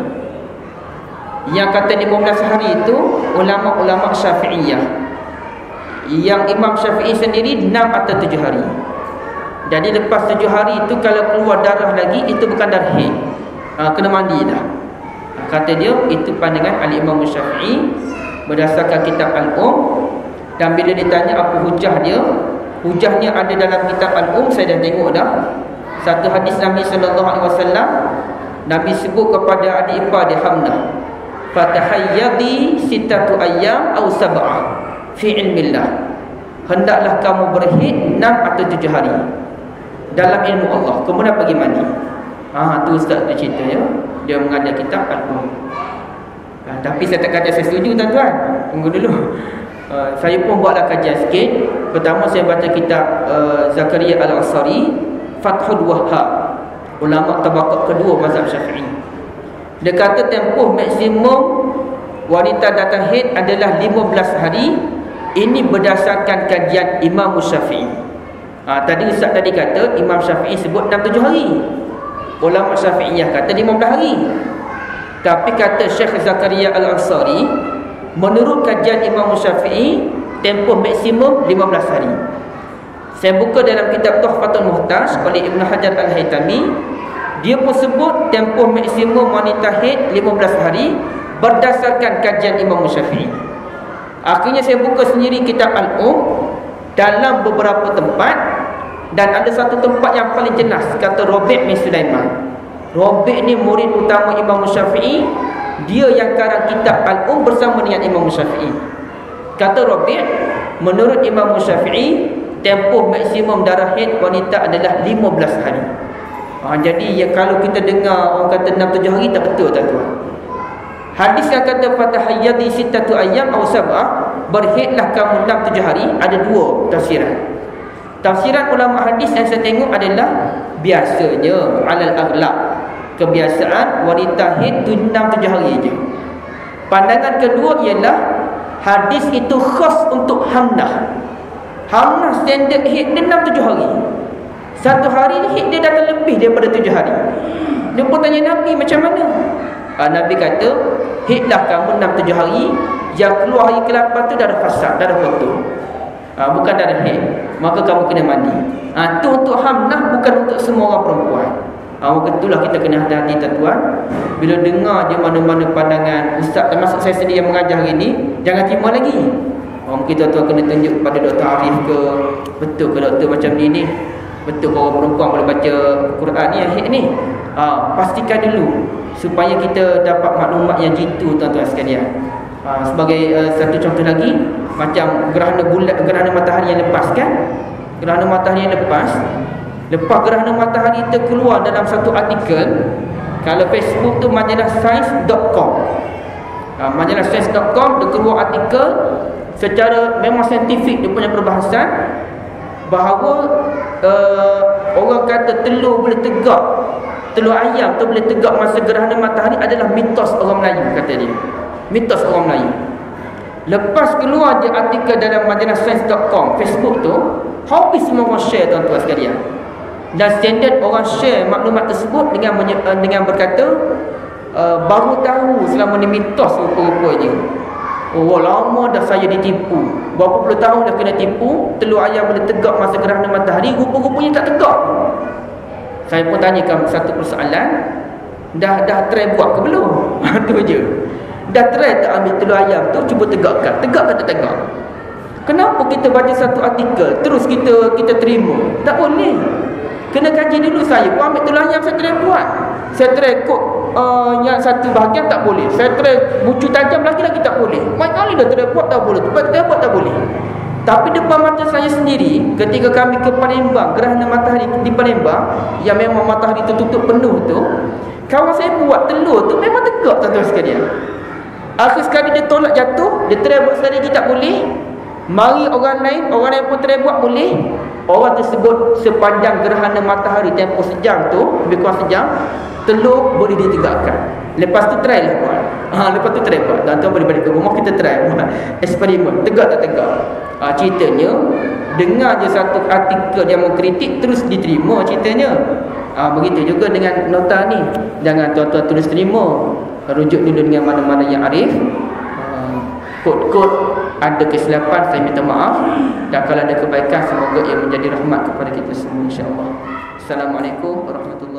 Yang kata 15 hari itu ulama-ulama Syafi'iyah. Yang Imam Syafi'i sendiri 6 atau 7 hari. Jadi lepas 7 hari itu kalau keluar darah lagi, itu bukan darah haid, kena mandi dah. Kata dia, itu pandangan Al-Imam Syafi'i berdasarkan kitab Dan bila ditanya apa hujah dia, hujahnya ada dalam kitab saya dah tengok dah. Satu hadis Nabi SAW, Nabi sebut kepada adik ipar dia Hamnah, fatahayyadi sittatu ayyam aw sab'ah fi ilmillah. Hendaklah kamu berhaid 6 atau 7 hari dalam ilmu Allah, kemudian pergi mandi. Tu ustaz tu cerita ya. Dia mengajar kitab tapi saya tak kata saya setuju tuan-tuan. Tunggu dulu. Saya pun buatlah kajian sikit. Pertama saya baca kitab Zakaria Al-Ansari, Fathul Wahhab, ulama tabaqat kedua mazhab Syafi'i. Dia kata tempoh maksimum wanita datang haid adalah 15 hari. Ini berdasarkan kajian Imam Syafi'i. Tadi ustaz tadi kata Imam Syafi'i sebut 6-7 hari. Ulama Syafi'iyah kata 15 hari. Tapi kata Syekh Zakaria Al-Ansari, menurut kajian Imam Syafi'i, tempoh maksimum 15 hari. Saya buka dalam kitab Tuhfatul Muhtaj oleh Ibn Hajar Al-Haytami, dia pun sebut tempoh maksimum wanita haid 15 hari berdasarkan kajian Imam Syafi'i. Akhirnya saya buka sendiri kitab dalam beberapa tempat, dan ada satu tempat yang paling jelas, kata Rabi' bin Sulaiman. Rabi' ni murid utama Imam Syafi'i, dia yang karang kitab bersama dengan Imam Syafi'i. Kata Rabi', menurut Imam Syafi'i, tempoh maksimum darah haid wanita adalah 15 hari. Jadi kalau kita dengar orang kata 6-7 hari, tak betul tuan-tuan. Hadis yang kata fatahayyadi sittatu ayyam aw sab'ah, berhaidlah kamu 6-7 hari, ada dua tafsiran. Tafsiran ulama hadis yang saya tengok adalah biasanya alal aghlab, kebiasaan wanita haid 6-7 hari je. Pandangan kedua ialah hadis itu khas untuk Hamnah. Hamnah standard haid dia 6-7 hari. Satu hari haid dia datang lebih daripada 7 hari. Dia pun tanya Nabi, macam mana? Nabi kata, haidlah kamu 6-7 hari, yang keluar hari ke-8 tu darah fasad, darah kotor, bukan darah haid, maka kamu kena mandi. Itu untuk Hamnah, bukan untuk semua orang perempuan. Maka itulah kita kena hati-hati tuan-tuan. Bila dengar dia mana-mana pandangan ustaz, termasuk saya sendiri yang mengajar hari ni, jangan terima lagi. Mungkin tuan-tuan kena tunjuk kepada Dr. Arif ke, betul ke doktor macam ni? Betul ke orang perempuan boleh baca Quran ni yang haid ni? Pastikan dulu supaya kita dapat maklumat yang jitu tuan-tuan sekalian. Sebagai satu contoh lagi, macam gerhana matahari yang lepas kan, gerhana matahari yang lepas gerhana matahari itu keluar dalam satu artikel. Kalau Facebook tu majalah science.com, majalah science.com dia keluar artikel secara memang saintifik, dia punya perbahasan bahawa orang kata telur boleh tegak, telur ayam tu boleh tegak masa gerhana matahari adalah mitos orang Melayu, kata dia. Mitos orang Melayu. Lepas keluar je artikel dalam majalah science.com, Facebook tu, habis semua orang share tuan-tuan sekalian. Dan standard orang share maklumat tersebut dengan berkata, baru tahu selama ni mitos rupa-rupanya. Lama dah saya ditipu, berapa puluh tahun dah kena tipu, telur ayam boleh tegak masa gerhana matahari, rupa-rupanya tak tegak. Saya pun tanyakan satu persoalan, dah try buat ke belum? Itu je. Dah try tak ambil telur ayam tu, cuba tegakkan, tegak ke tak tegak? Kenapa kita baca satu artikel terus kita terima? Tak boleh. Kena kaji dulu. Saya pun ambil telur ayam, saya try buat. Saya try kod yang satu bahagian tak boleh. Saya try bucu tajam lagi tak boleh. Banyak kali dah try buat tak boleh. Tempat kita buat tak boleh. Tapi depan mata saya sendiri, ketika kami ke Palembang, gerhana matahari di Palembang, yang memang matahari tertutup penuh tu, kawan saya buat telur tu memang tegak tuan-tuan sekalian. Akhir sekali dia tolak jatuh, dia try buat strategi tak boleh. Mari orang lain pun try buat boleh. Orang tersebut sepanjang gerhana matahari tempoh sejam tu, lebih kurang sejam, telur boleh ditegakkan. Lepas tu try lah buat. Lepas tu try buat. Tuan-tuan boleh balik ke rumah, kita try eksperimen. Tegak tak tegak. Ceritanya, dengar je satu artikel yang mengkritik, terus diterima ceritanya. Begitu juga dengan nota ni. Jangan tuan-tuan terus terima. Rujuk dulu dengan mana-mana yang arif. Kod-kod ada kesilapan, saya minta maaf. Dan kalau ada kebaikan, semoga ia menjadi rahmat kepada kita semua, insya-Allah. Assalamualaikum warahmatullahi wabarakatuh.